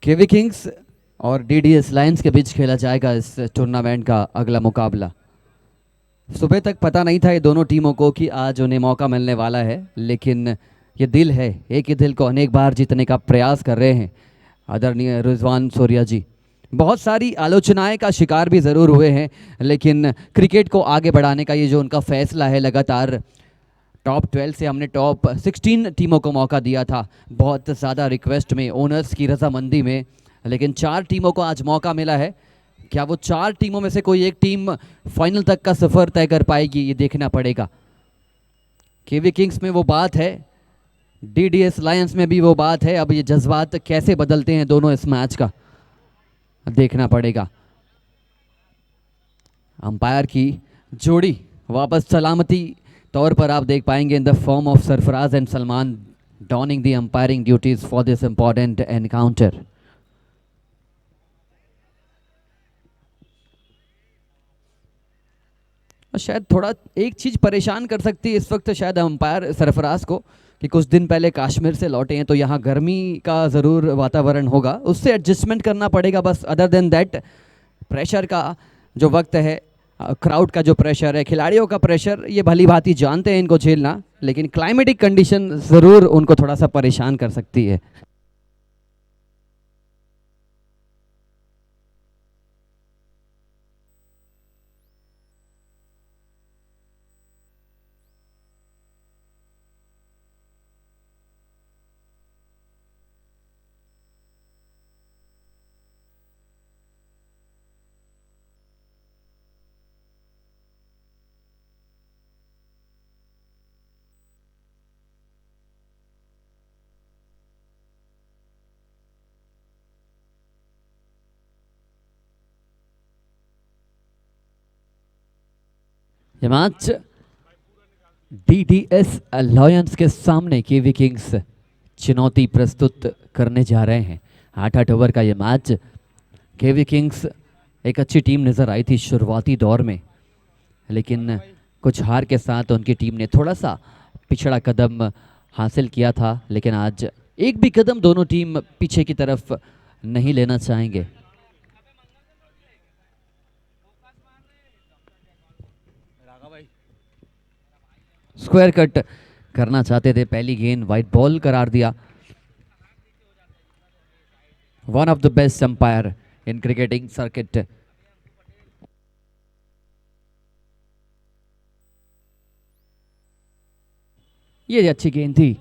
केवी Kings और DDS Lions के बीच खेला जाएगा इस टूर्नामेंट का अगला मुकाबला। सुबह तक पता नहीं था ये दोनों टीमों को कि आज उन्हें मौका मिलने वाला है, लेकिन ये दिल है, एक ही दिल को अनेक बार जीतने का प्रयास कर रहे हैं आदरणीय रिजवान सूर्या जी। बहुत सारी आलोचनाएं का शिकार भी ज़रूर हुए हैं, लेकिन क्रिकेट को आगे बढ़ाने का ये जो उनका फैसला है, लगातार टॉप 12 से हमने टॉप 16 टीमों को मौका दिया था, बहुत ज़्यादा रिक्वेस्ट में, ओनर्स की रजामंदी में, लेकिन 4 टीमों को आज मौका मिला है। क्या वो 4 टीमों में से कोई एक टीम फाइनल तक का सफ़र तय कर पाएगी, ये देखना पड़ेगा। केवी किंग्स में वो बात है, डीडीएस लायंस में भी वो बात है। अब ये जज्बात कैसे बदलते हैं दोनों इस मैच का देखना पड़ेगा। अंपायर की जोड़ी वापस सलामती तौर पर आप देख पाएंगे in the form of Sarfaraz and Salman dawning the umpiring duties for this important encounter. शायद थोड़ा एक चीज़ परेशान कर सकती है इस वक्त शायद अंपायर सरफराज को कि कुछ दिन पहले कश्मीर से लौटे हैं, तो यहाँ गर्मी का ज़रूर वातावरण होगा, उससे एडजस्टमेंट करना पड़ेगा बस। अदर देन दैट, प्रेशर का जो वक्त है, क्राउड का जो प्रेशर है, खिलाड़ियों का प्रेशर, ये भली भांति जानते हैं इनको झेलना, लेकिन क्लाइमेटिक कंडीशन ज़रूर उनको थोड़ा सा परेशान कर सकती है। ये मैच डीडीएस लायंस के सामने केवी किंग्स चुनौती प्रस्तुत करने जा रहे हैं। 8-8 ओवर का ये मैच। केवी किंग्स एक अच्छी टीम नज़र आई थी शुरुआती दौर में, लेकिन कुछ हार के साथ उनकी टीम ने थोड़ा सा पिछड़ा कदम हासिल किया था, लेकिन आज एक भी कदम दोनों टीम पीछे की तरफ नहीं लेना चाहेंगे। स्क्वायर कट करना चाहते थे, पहली गेंद वाइट बॉल करार दिया। One of the best umpire in cricketing circuit. ये अच्छी गेंद थी,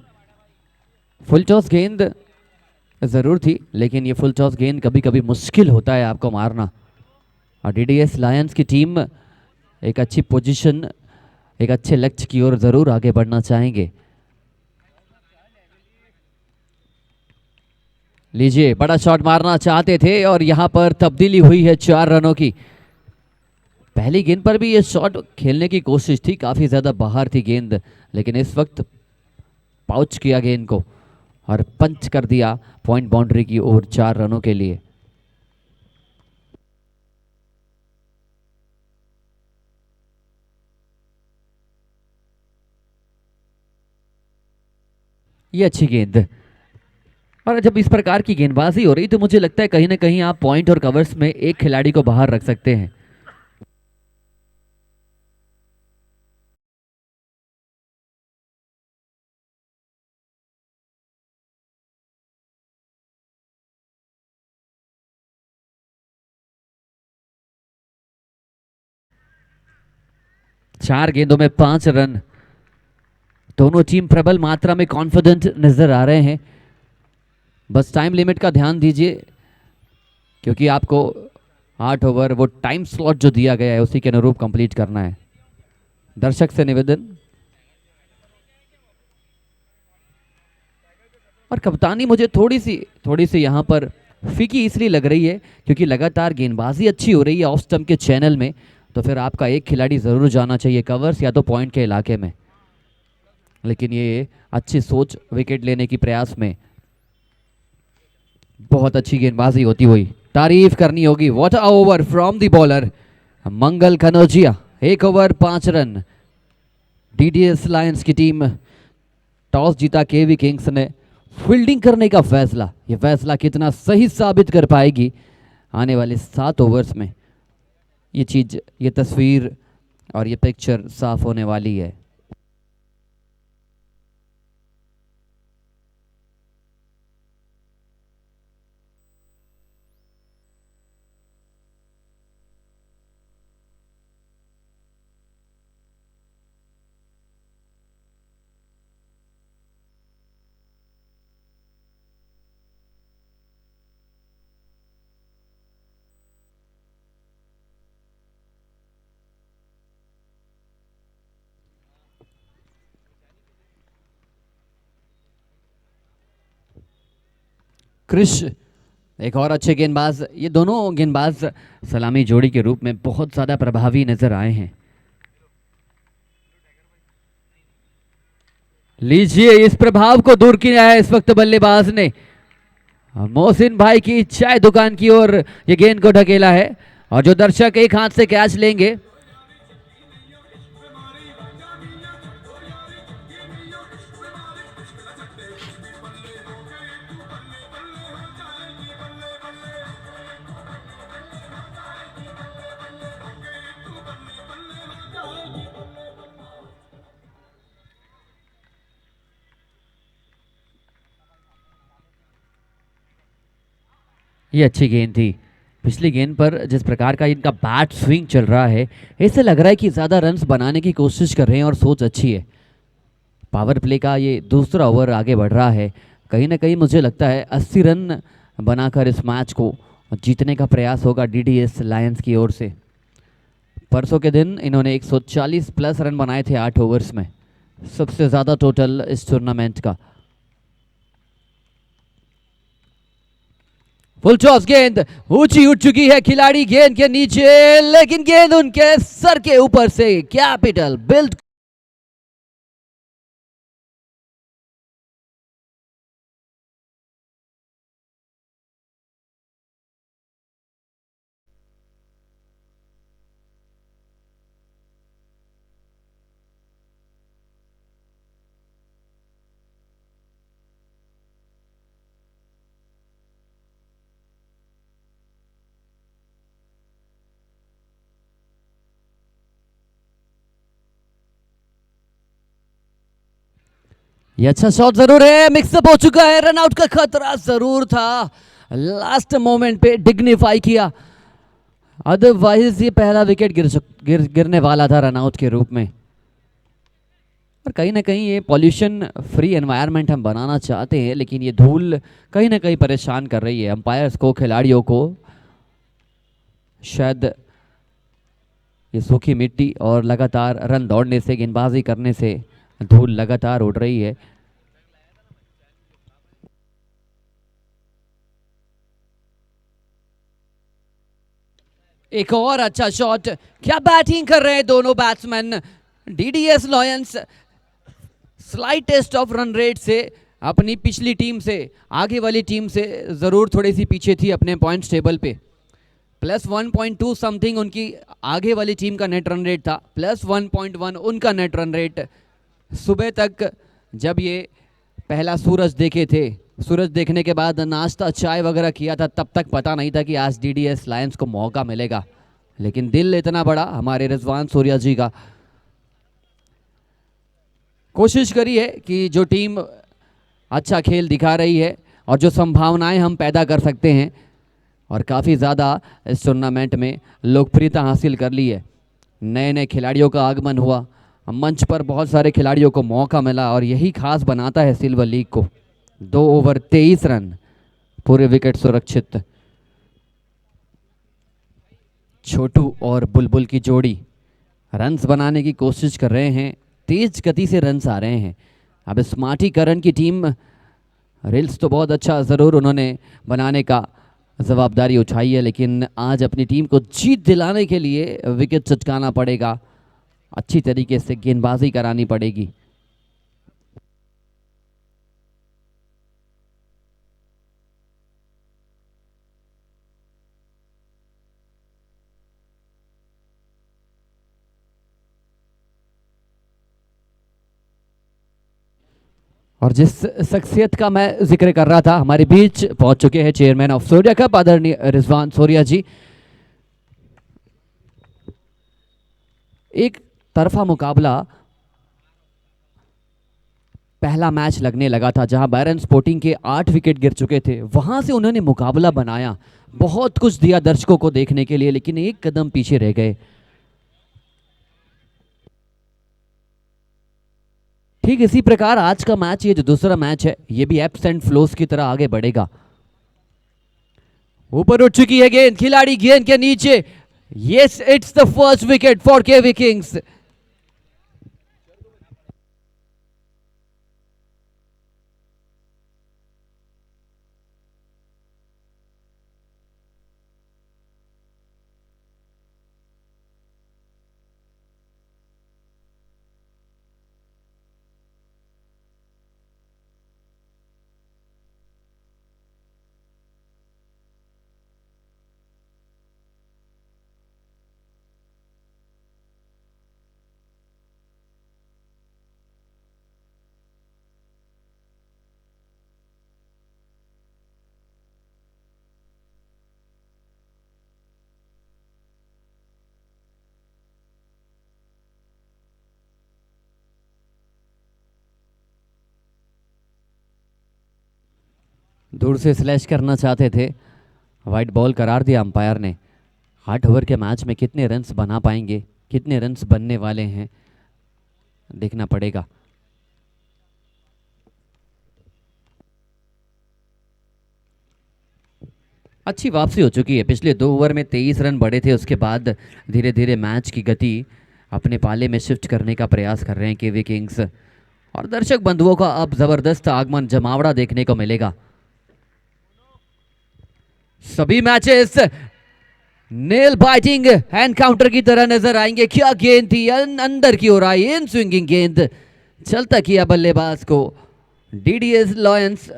फुल टॉस गेंद ज़रूर थी, लेकिन ये फुल टॉस गेंद कभी कभी मुश्किल होता है आपको मारना। और डीडीएस लायंस की टीम एक अच्छी पोजीशन, एक अच्छे लक्ष्य की ओर ज़रूर आगे बढ़ना चाहेंगे। लीजिए, बड़ा शॉट मारना चाहते थे और यहां पर तब्दीली हुई है 4 रनों की। पहली गेंद पर भी ये शॉट खेलने की कोशिश थी, काफ़ी ज़्यादा बाहर थी गेंद, लेकिन इस वक्त पाउच किया गेंद को और पंच कर दिया पॉइंट बाउंड्री की ओर 4 रनों के लिए। ये अच्छी गेंद, और जब इस प्रकार की गेंदबाजी हो रही तो मुझे लगता है कहीं ना कहीं आप पॉइंट और कवर्स में एक खिलाड़ी को बाहर रख सकते हैं। चार गेंदों में 5 रन। दोनों टीम प्रबल मात्रा में कॉन्फिडेंट नजर आ रहे हैं। बस टाइम लिमिट का ध्यान दीजिए, क्योंकि आपको 8 ओवर वो टाइम स्लॉट जो दिया गया है उसी के अनुरूप कंप्लीट करना है। दर्शक से निवेदन, और कप्तानी मुझे थोड़ी सी यहाँ पर फीकी इसलिए लग रही है क्योंकि लगातार गेंदबाजी अच्छी हो रही है ऑफ स्टंप के चैनल में, तो फिर आपका एक खिलाड़ी ज़रूर जाना चाहिए कवर्स या तो पॉइंट के इलाके में। लेकिन ये अच्छी सोच विकेट लेने की प्रयास में, बहुत अच्छी गेंदबाजी होती हुई तारीफ करनी होगी। What a over from the bowler Mangal Kanaujia. 1 over 5 run. DDS Lions की टीम टॉस जीता केवी किंग्स ने, फील्डिंग करने का फैसला, ये फैसला कितना सही साबित कर पाएगी आने वाले 7 ओवर्स में, ये चीज़, ये तस्वीर और ये पिक्चर साफ होने वाली है। क्रिश एक और अच्छे गेंदबाज, ये दोनों गेंदबाज सलामी जोड़ी के रूप में बहुत ज़्यादा प्रभावी नजर आए हैं। लीजिए, इस प्रभाव को दूर किया है इस वक्त बल्लेबाज ने। मोहसिन भाई की चाय दुकान की ओर ये गेंद को ढकेला है और जो दर्शक एक हाथ से कैच लेंगे, ये अच्छी गेंद थी। पिछली गेंद पर जिस प्रकार का इनका बैट स्विंग चल रहा है, ऐसे लग रहा है कि ज़्यादा रन्स बनाने की कोशिश कर रहे हैं और सोच अच्छी है। पावर प्ले का ये दूसरा ओवर आगे बढ़ रहा है। कहीं ना कहीं मुझे लगता है 80 रन बनाकर इस मैच को जीतने का प्रयास होगा डीडीएस लायंस की ओर से। परसों के दिन इन्होंने 140 प्लस रन बनाए थे 8 ओवर्स में, सबसे ज़्यादा टोटल इस टूर्नामेंट का। फुल टॉस गेंद ऊंची उठ चुकी है, खिलाड़ी गेंद के नीचे, लेकिन गेंद उनके सर के ऊपर से कैपिटल बिल्ड। ये अच्छा शॉट जरूर है, मिक्सअप हो चुका है, रन आउट का खतरा जरूर था, लास्ट मोमेंट पे डिग्निफाई किया, अदरवाइज ये पहला विकेट गिरने वाला था रन आउट के रूप में। और कहीं ना कहीं ये पॉल्यूशन फ्री एनवायरनमेंट हम बनाना चाहते हैं, लेकिन ये धूल कहीं ना कहीं परेशान कर रही है अंपायर्स को, खिलाड़ियों को। शायद ये सूखी मिट्टी और लगातार रन दौड़ने से, गेंदबाजी करने से धूल लगातार उड़ रही है। एक और अच्छा शॉट, क्या बैटिंग कर रहे हैं दोनों batsman. DDS lions slightest of run rate से अपनी पिछली टीम से, आगे वाली टीम से ज़रूर थोड़ी सी पीछे थी अपने पॉइंट्स टेबल पे। +1.2 समथिंग उनकी आगे वाली टीम का नेट रन रेट था, +1.1 उनका नेट रन रेट। सुबह तक जब ये पहला सूरज देखे थे, सूरज देखने के बाद नाश्ता चाय वगैरह किया था, तब तक पता नहीं था कि आज डीडीएस लायंस को मौका मिलेगा। लेकिन दिल इतना बड़ा हमारे रिजवान सूर्या जी का, कोशिश करी है कि जो टीम अच्छा खेल दिखा रही है और जो संभावनाएं हम पैदा कर सकते हैं, और काफ़ी ज़्यादा इस टूर्नामेंट में लोकप्रियता हासिल कर ली है। नए नए खिलाड़ियों का आगमन हुआ, मंच पर बहुत सारे खिलाड़ियों को मौका मिला और यही खास बनाता है सिल्वर लीग को। 2 ओवर 23 रन, पूरे विकेट सुरक्षित। छोटू और बुलबुल की जोड़ी रन्स बनाने की कोशिश कर रहे हैं, तेज गति से रन्स आ रहे हैं। अब स्मार्टीकरण की टीम, रील्स तो बहुत अच्छा ज़रूर उन्होंने बनाने का जवाबदारी उठाई है, लेकिन आज अपनी टीम को जीत दिलाने के लिए विकेट चटकाना पड़ेगा, अच्छी तरीके से गेंदबाजी करानी पड़ेगी। और जिस शख्सियत का मैं जिक्र कर रहा था, हमारे बीच पहुंच चुके हैं चेयरमैन ऑफ सूर्या कप आदरणीय रिजवान सूर्या जी। एक तरफा मुकाबला पहला मैच लगने लगा था जहां बैरन स्पोर्टिंग के 8 विकेट गिर चुके थे, वहां से उन्होंने मुकाबला बनाया, बहुत कुछ दिया दर्शकों को देखने के लिए, लेकिन एक कदम पीछे रह गए। ठीक इसी प्रकार आज का मैच, ये जो दूसरा मैच है, ये भी एप्स एंड फ्लोस की तरह आगे बढ़ेगा। ऊपर उठ चुकी है गेंद, खिलाड़ी गेंद के नीचे। Yes, it's the first wicket for KV Kings. दूर से स्लैश करना चाहते थे, वाइट बॉल करार दिया अंपायर ने। 8 ओवर के मैच में कितने रन्स बना पाएंगे, कितने रन्स बनने वाले हैं, देखना पड़ेगा। अच्छी वापसी हो चुकी है, पिछले 2 ओवर में 23 रन बढ़े थे, उसके बाद धीरे धीरे मैच की गति अपने पाले में शिफ्ट करने का प्रयास कर रहे हैं केवी किंग्स, और दर्शक बंधुओं का अब जबरदस्त आगमन, जमावड़ा देखने को मिलेगा। सभी मैचेस नेल बाइटिंग एनकाउंटर की तरह नजर आएंगे। क्या गेंद थी, अंदर की ओर आई इन स्विंगिंग गेंद, चलता किया बल्लेबाज को। DDS lions,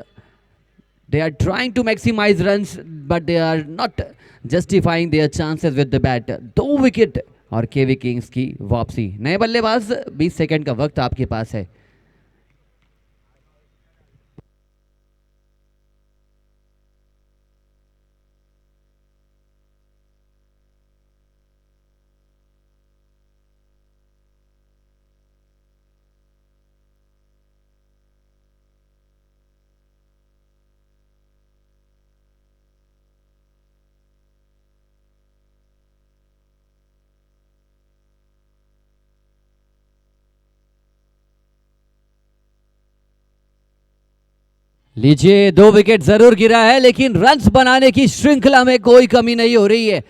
they are trying to maximize runs but they are not justifying their chances with the bat। 2 wicket और केवी किंग्स की वापसी। नए बल्लेबाज, 20 सेकंड का वक्त आपके पास है। लीजिए, 2 विकेट जरूर गिरा है, लेकिन रन्स बनाने की श्रृंखला में कोई कमी नहीं हो रही है।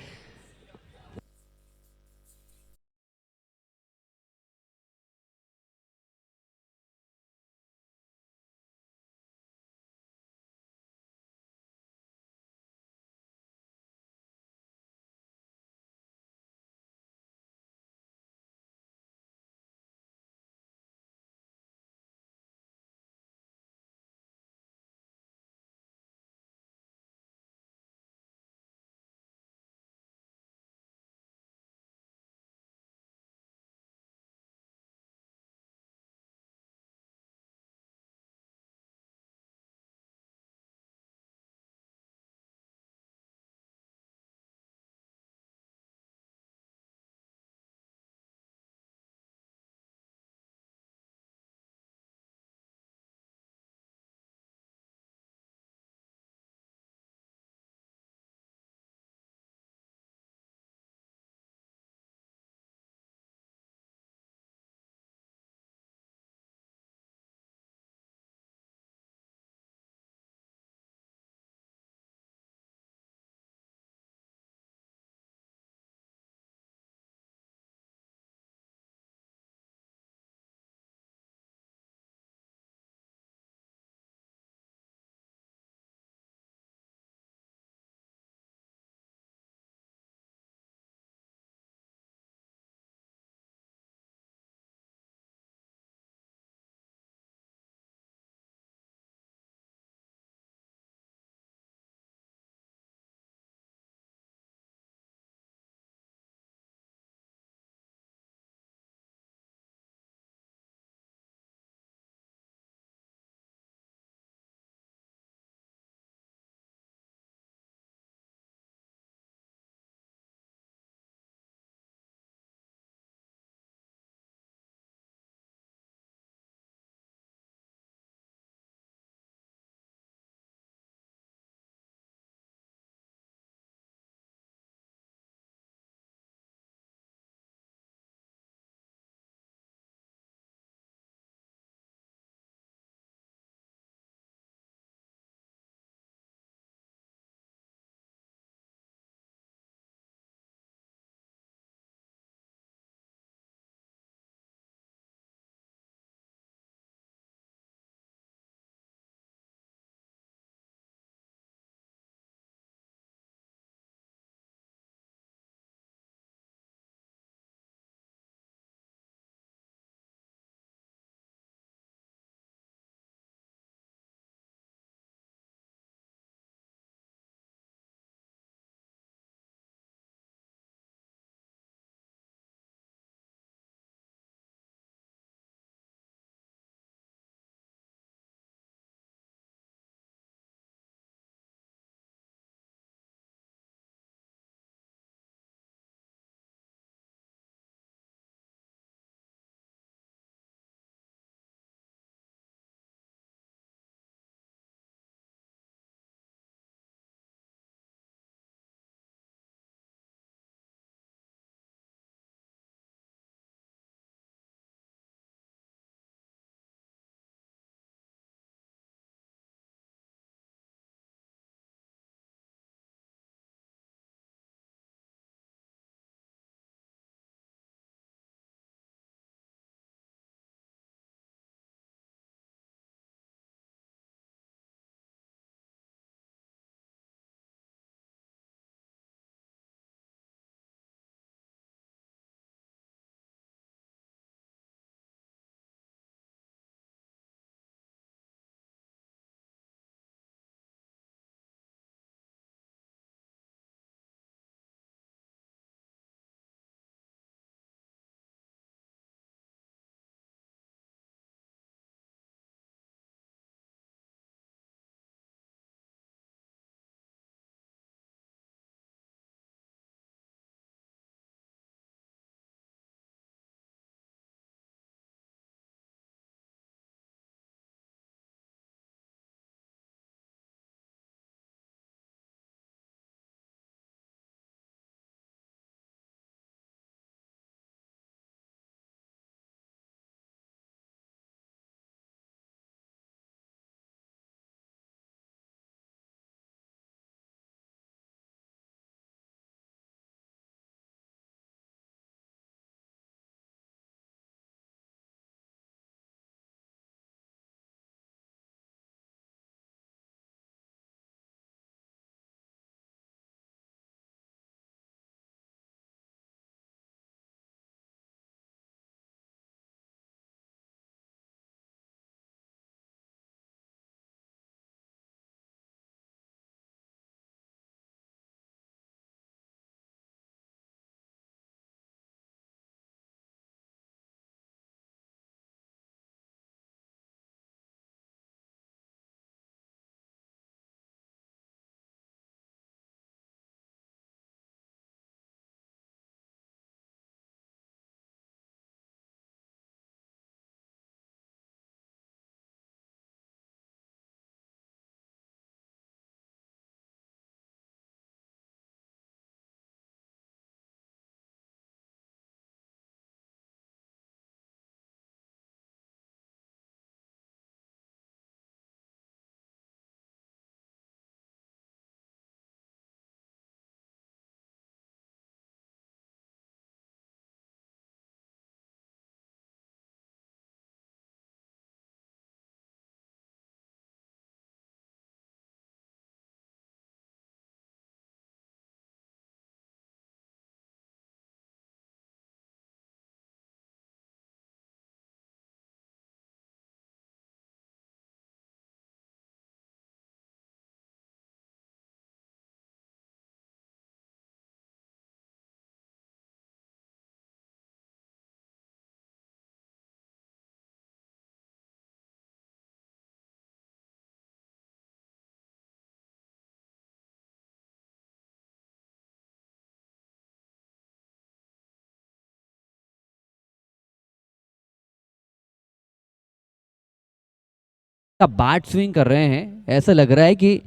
का बैट स्विंग कर रहे हैं, ऐसा लग रहा है कि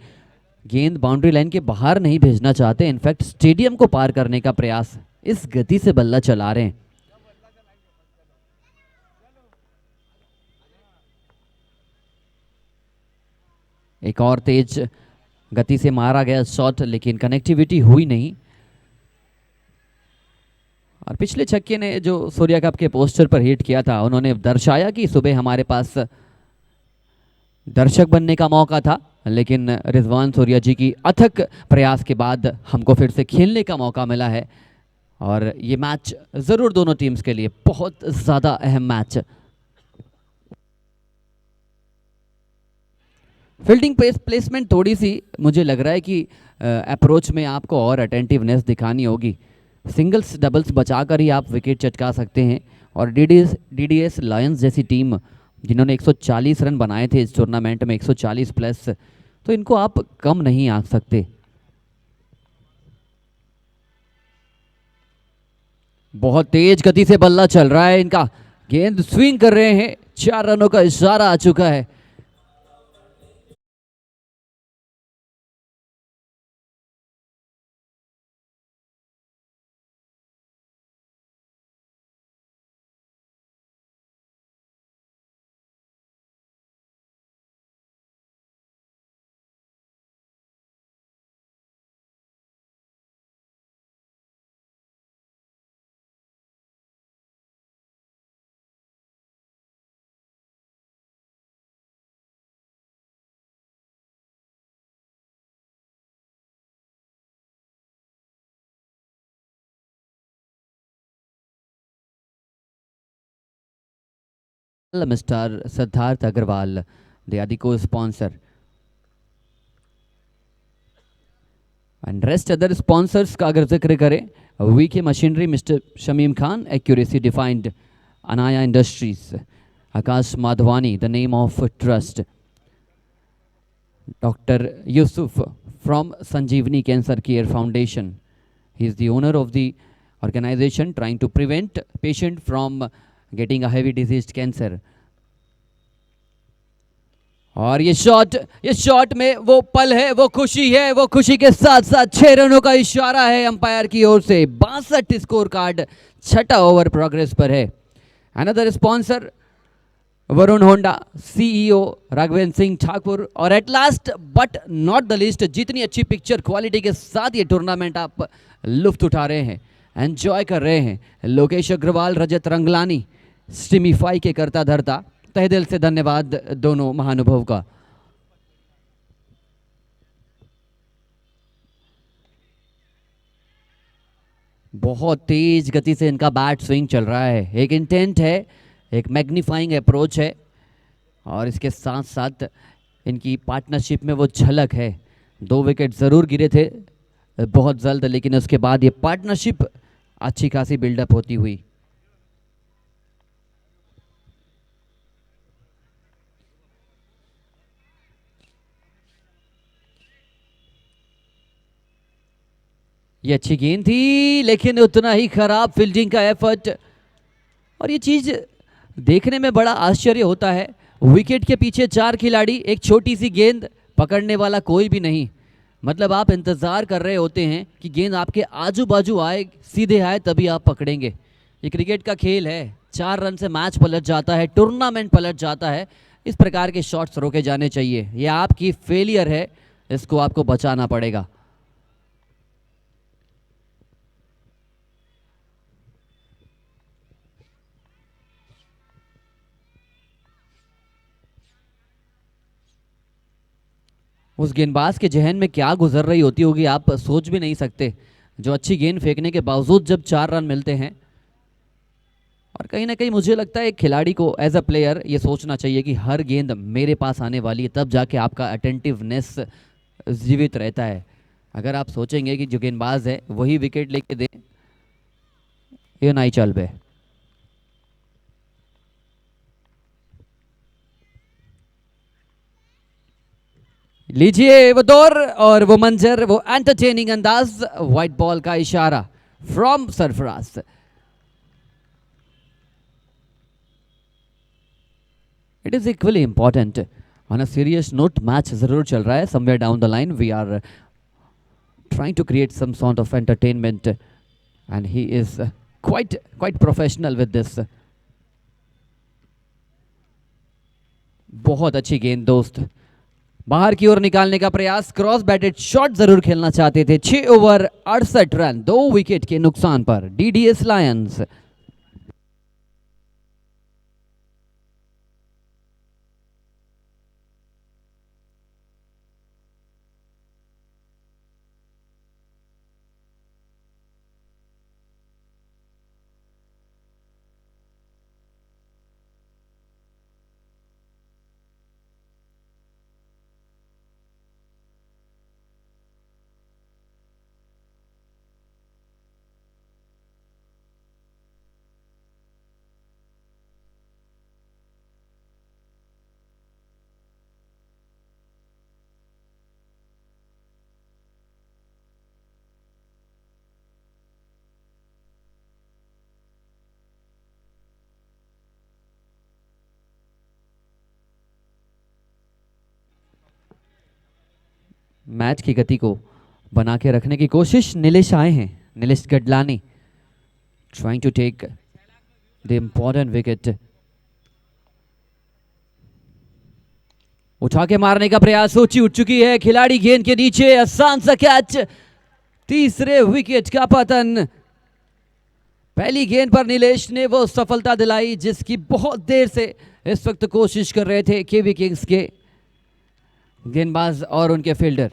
गेंद बाउंड्री लाइन के बाहर नहीं भेजना चाहते, इनफैक्ट स्टेडियम को पार करने का प्रयास इस गति से बल्ला चला रहे हैं। एक और तेज गति से मारा गया शॉट, लेकिन कनेक्टिविटी हुई नहीं। और पिछले छक्के ने जो सूर्या कप के पोस्टर पर हिट किया था, उन्होंने दर्शाया कि सुबह हमारे पास दर्शक बनने का मौका था, लेकिन रिजवान सूर्या जी की अथक प्रयास के बाद हमको फिर से खेलने का मौका मिला है। और ये मैच ज़रूर दोनों टीम्स के लिए बहुत ज़्यादा अहम मैच। फील्डिंग प्लेसमेंट थोड़ी सी मुझे लग रहा है कि अप्रोच में आपको और अटेंटिवनेस दिखानी होगी। सिंगल्स डबल्स बचाकर ही आप विकेट चटका सकते हैं। और डीडीएस लायंस जैसी टीम जिन्होंने 140 रन बनाए थे इस टूर्नामेंट में, 140 प्लस, तो इनको आप कम नहीं आंक सकते। बहुत तेज गति से बल्ला चल रहा है इनका, गेंद स्विंग कर रहे हैं, 4 रनों का इशारा आ चुका है। Mister Siddharth Agarwal, the co-sponsor, and rest other sponsors का अगर जिक्र करें, VK Machinery, mister Shamim Khan, accuracy defined, Anaya Industries, Akash Madhvani, the name of trust, doctor Yusuf from Sanjeevani Cancer Care Foundation, he is the owner of the organization trying to prevent patient from getting a heavy disease cancer. और ये shot में वो पल है, वो खुशी है, वो खुशी के साथ साथ 6 रनों का इशारा है अंपायर की ओर से। 62 स्कोर कार्ड, 6ठा ओवर प्रोग्रेस पर है। Another sponsor Varun Honda, CEO Raghvendra Singh Thakur, और at last but not the list, जितनी अच्छी पिक्चर क्वालिटी के साथ ये टूर्नामेंट आप लुफ्त उठा रहे हैं, एंजॉय कर रहे हैं, लोकेश अग्रवाल, रजत रंगलानी, स्ट्रीमीफाई के करता धरता, तहे दिल से धन्यवाद दोनों महानुभव का। बहुत तेज गति से इनका बैट स्विंग चल रहा है, एक इंटेंट है, एक मैग्नीफाइंग अप्रोच है, और इसके साथ साथ इनकी पार्टनरशिप में वो झलक है। 2 विकेट ज़रूर गिरे थे बहुत जल्द, लेकिन उसके बाद ये पार्टनरशिप अच्छी खासी बिल्डअप होती हुई। ये अच्छी गेंद थी, लेकिन उतना ही खराब फील्डिंग का एफर्ट। और ये चीज़ देखने में बड़ा आश्चर्य होता है, विकेट के पीछे 4 खिलाड़ी, एक छोटी सी गेंद, पकड़ने वाला कोई भी नहीं। मतलब आप इंतज़ार कर रहे होते हैं कि गेंद आपके आजू बाजू आए, सीधे आए, तभी आप पकड़ेंगे। ये क्रिकेट का खेल है, 4 रन से मैच पलट जाता है, टूर्नामेंट पलट जाता है। इस प्रकार के शॉट्स रोके जाने चाहिए। ये आपकी फेलियर है, इसको आपको बचाना पड़ेगा। उस गेंदबाज के जहन में क्या गुजर रही होती होगी, आप सोच भी नहीं सकते, जो अच्छी गेंद फेंकने के बावजूद जब 4 रन मिलते हैं। और कहीं ना कहीं मुझे लगता है एक खिलाड़ी को एज अ प्लेयर ये सोचना चाहिए कि हर गेंद मेरे पास आने वाली है, तब जाके आपका अटेंटिवनेस जीवित रहता है। अगर आप सोचेंगे कि जो गेंदबाज है वही विकेट लेके दे, ये नहीं चल बे। लीजिए वो दौर और वो मंजर, वो एंटरटेनिंग अंदाज, व्हाइट बॉल का इशारा from Sarfaraz. It is equally important on a serious note, match जरूर चल रहा है. Somewhere down the line we are trying to create some sort of entertainment, and he is quite professional with this. बहुत अच्छी गेंद दोस्त, बाहर की ओर निकालने का प्रयास, क्रॉस बैटेड शॉट जरूर खेलना चाहते थे. 6 ओवर 68 रन, 2 विकेट के नुकसान पर डीडीएस लायंस. मैच की गति को बना के रखने की कोशिश नीलेश आए हैं. Nilesh Gadlani trying to take the important wicket. उठा के मारने का प्रयास, ऊंची उठ चुकी है, खिलाड़ी गेंद के नीचे, आसान सा कैच. तीसरे विकेट का पतन. पहली गेंद पर नीलेश ने वो सफलता दिलाई जिसकी बहुत देर से इस वक्त कोशिश कर रहे थे केवी किंग्स के गेंदबाज और उनके फील्डर.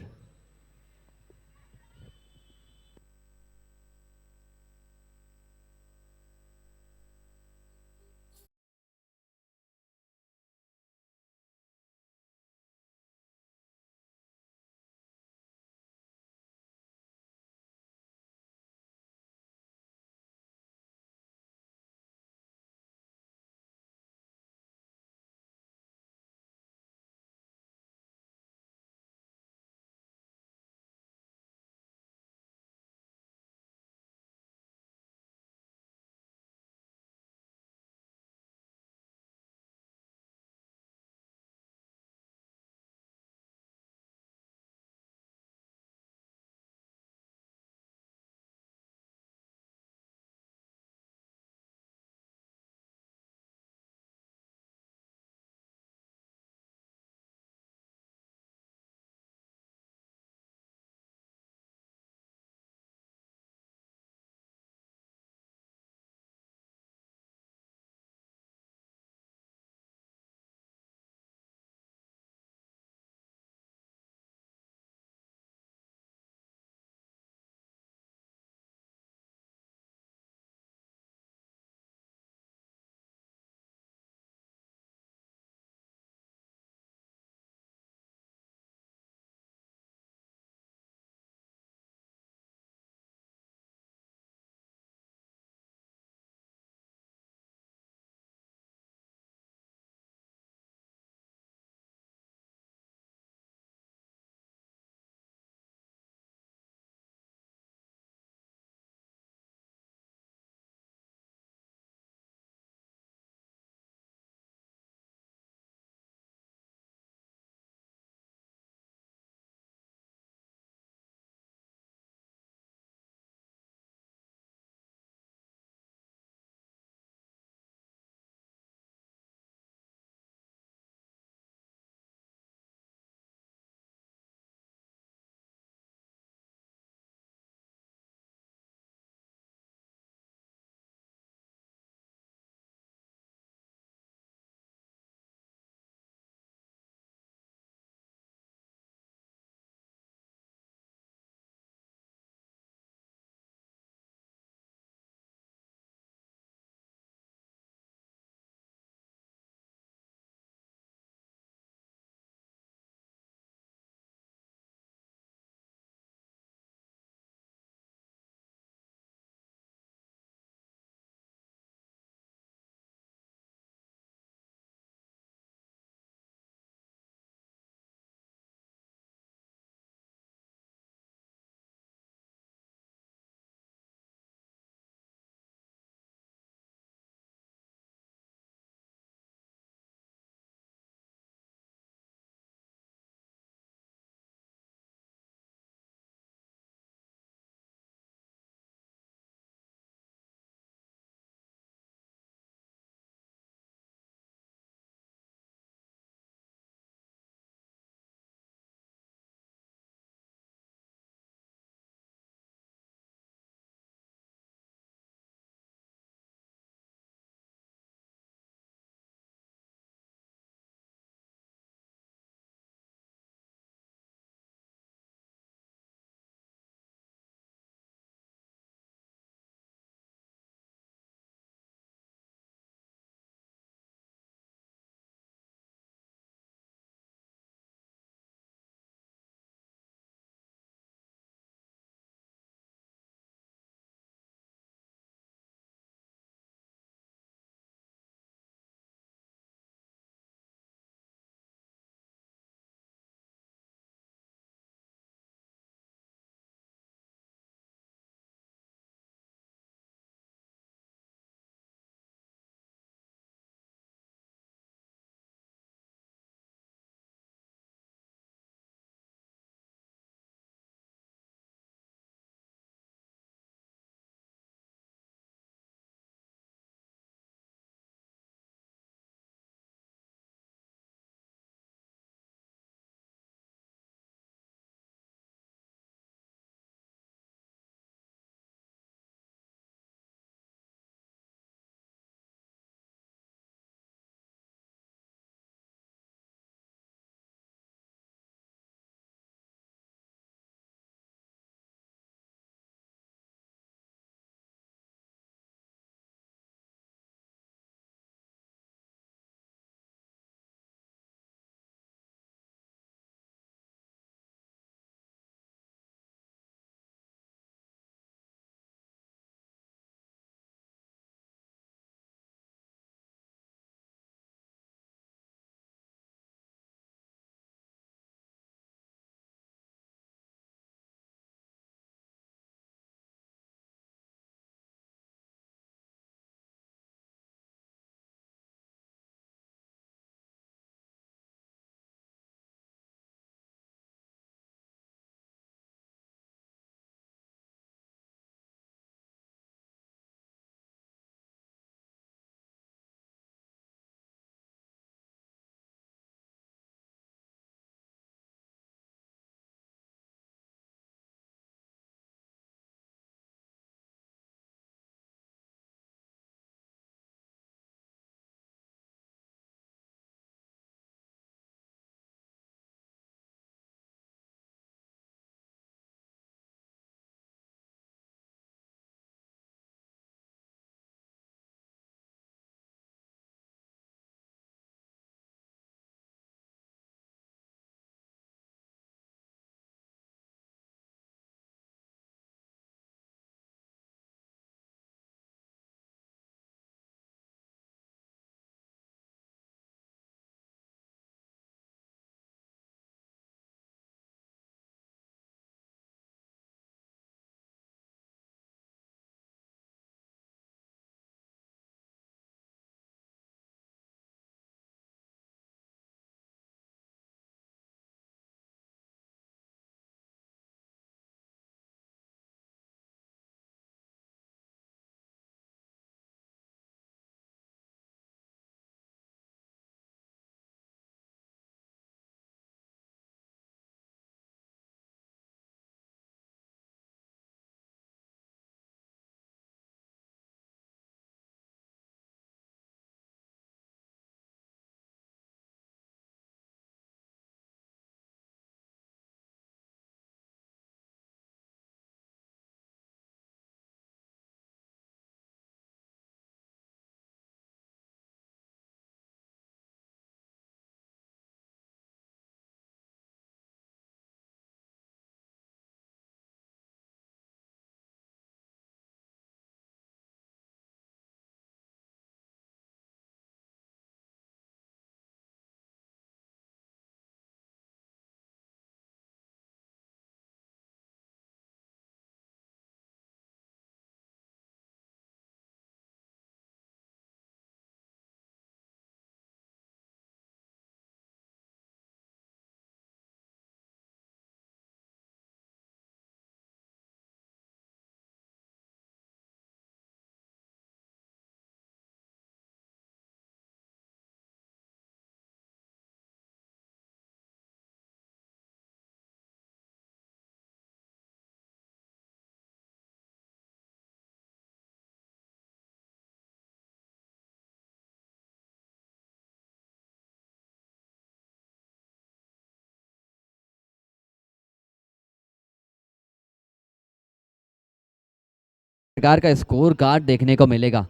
प्रकार का स्कोर कार्ड देखने को मिलेगा।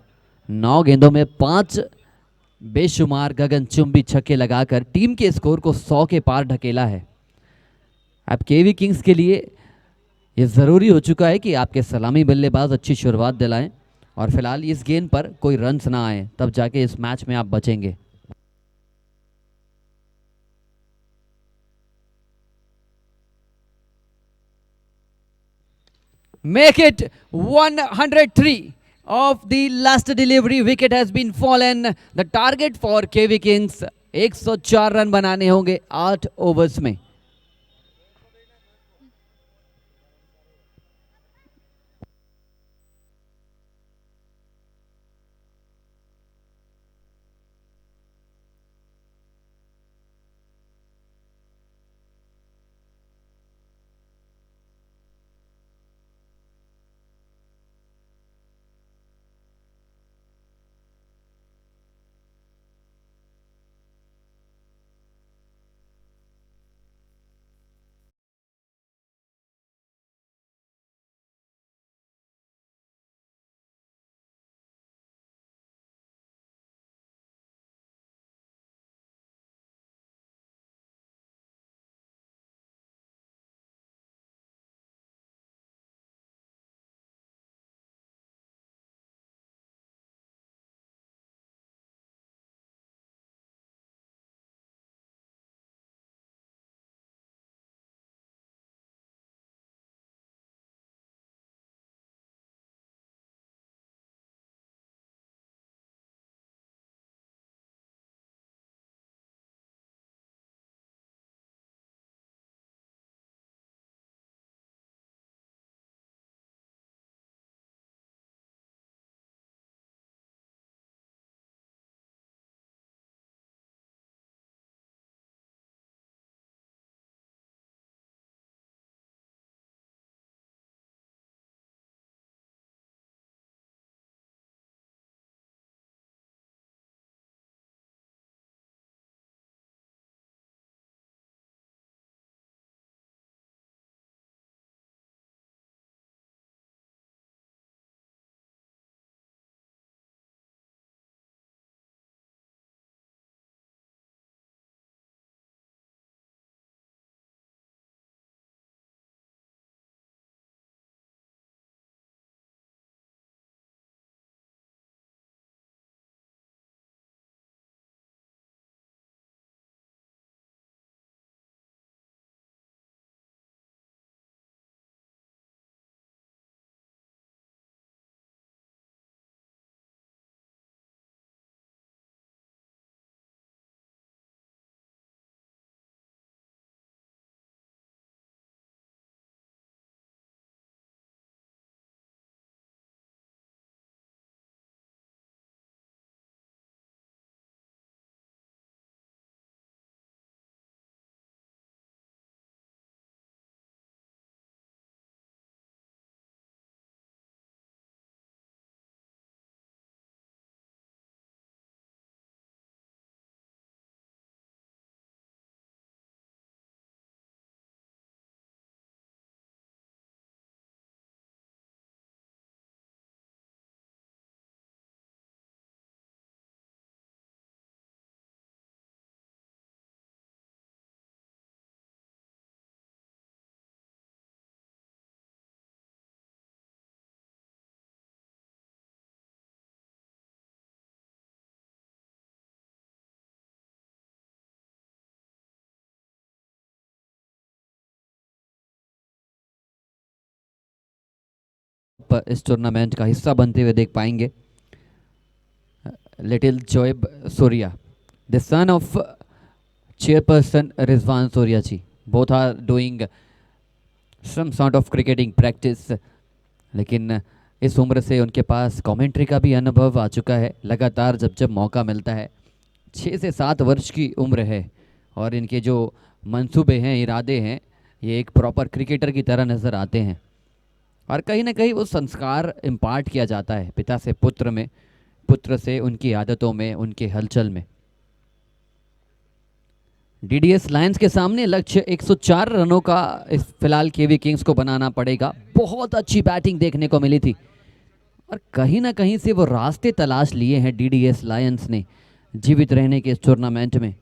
9 गेंदों में 5 बेशुमार गगनचुंबी छक्के लगाकर टीम के स्कोर को 100 के पार ढकेला है। अब केवी किंग्स के लिए ये ज़रूरी हो चुका है कि आपके सलामी बल्लेबाज अच्छी शुरुआत दिलाएं और फिलहाल इस गेंद पर कोई रन्स ना आए, तब जाके इस मैच में आप बचेंगे। Make it 103 of the last delivery wicket has been fallen. The target for KV Kings 104 run बनाने होंगे 8 ओवर्स में। इस टूर्नामेंट का हिस्सा बनते हुए देख पाएंगे। Little Joeb Surya, the son of chairperson Rizwan Surya ji, both are doing some sort of cricketing practice, लेकिन इस उम्र से उनके पास कमेंट्री का भी अनुभव आ चुका है। लगातार जब जब मौका मिलता है, 6 से 7 वर्ष की उम्र है और इनके जो मंसूबे हैं, इरादे हैं, ये एक प्रॉपर क्रिकेटर की तरह नज़र आते हैं और कहीं ना कहीं वो संस्कार इम्पार्ट किया जाता है पिता से पुत्र में, पुत्र से उनकी आदतों में, उनके हलचल में। डीडीएस लायंस के सामने लक्ष्य 104 रनों का इस फिलहाल केवी किंग्स को बनाना पड़ेगा। बहुत अच्छी बैटिंग देखने को मिली थी और कहीं ना कहीं से वो रास्ते तलाश लिए हैं डीडीएस लायंस ने जीवित रहने के इस टूर्नामेंट में।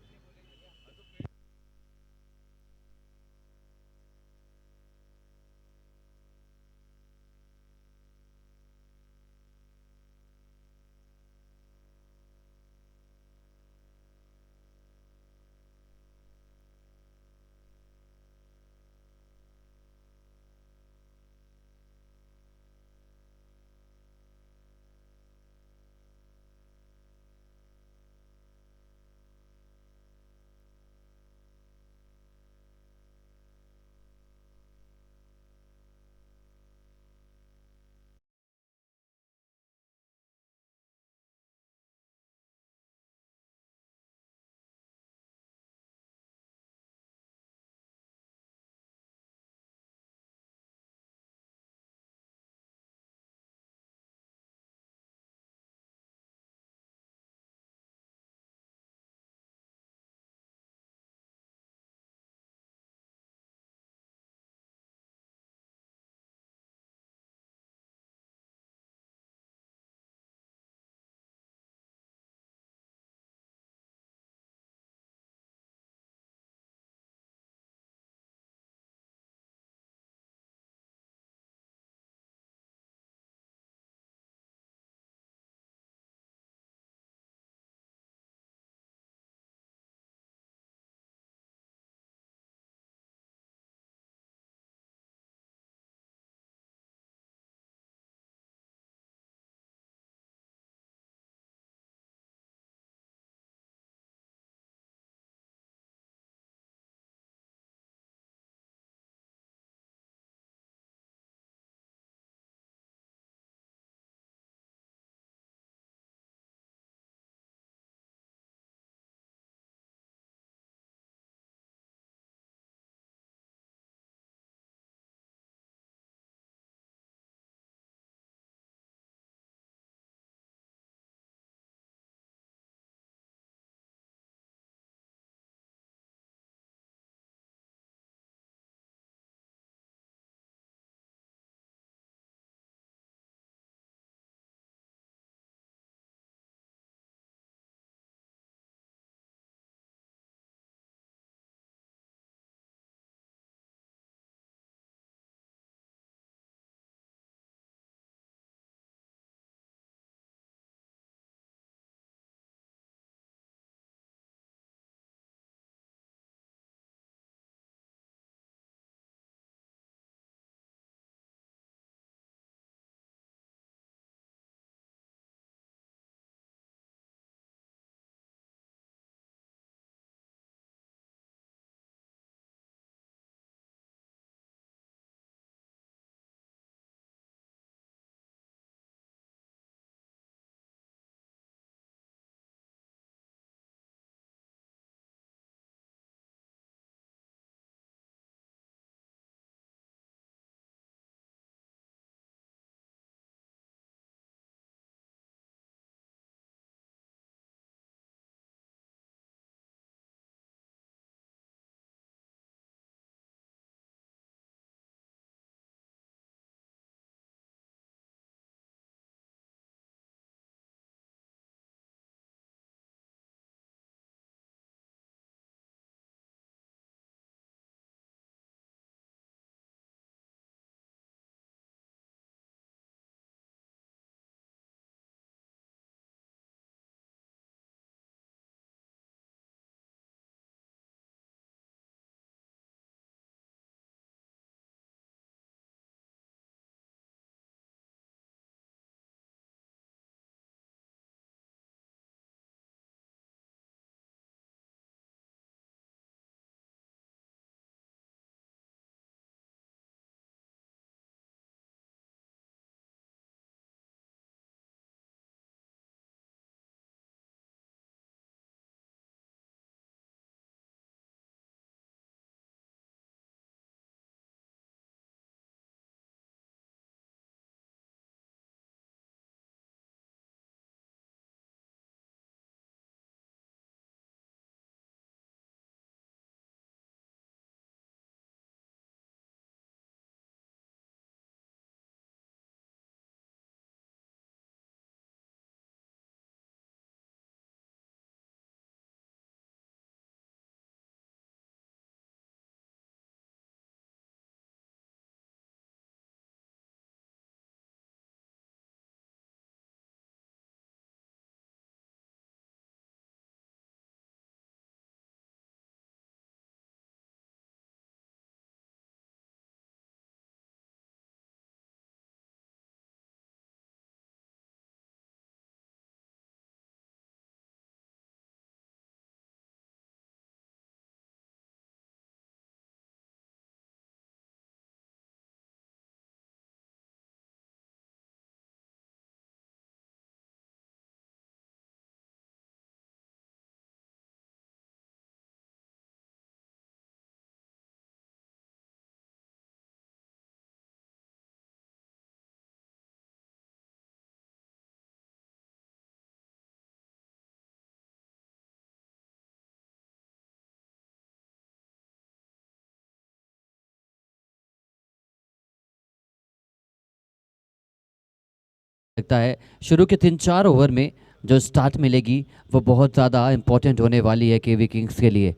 लगता है शुरू के 3-4 ओवर में जो स्टार्ट मिलेगी वो बहुत ज़्यादा इंपॉर्टेंट होने वाली है केवी किंग्स के लिए।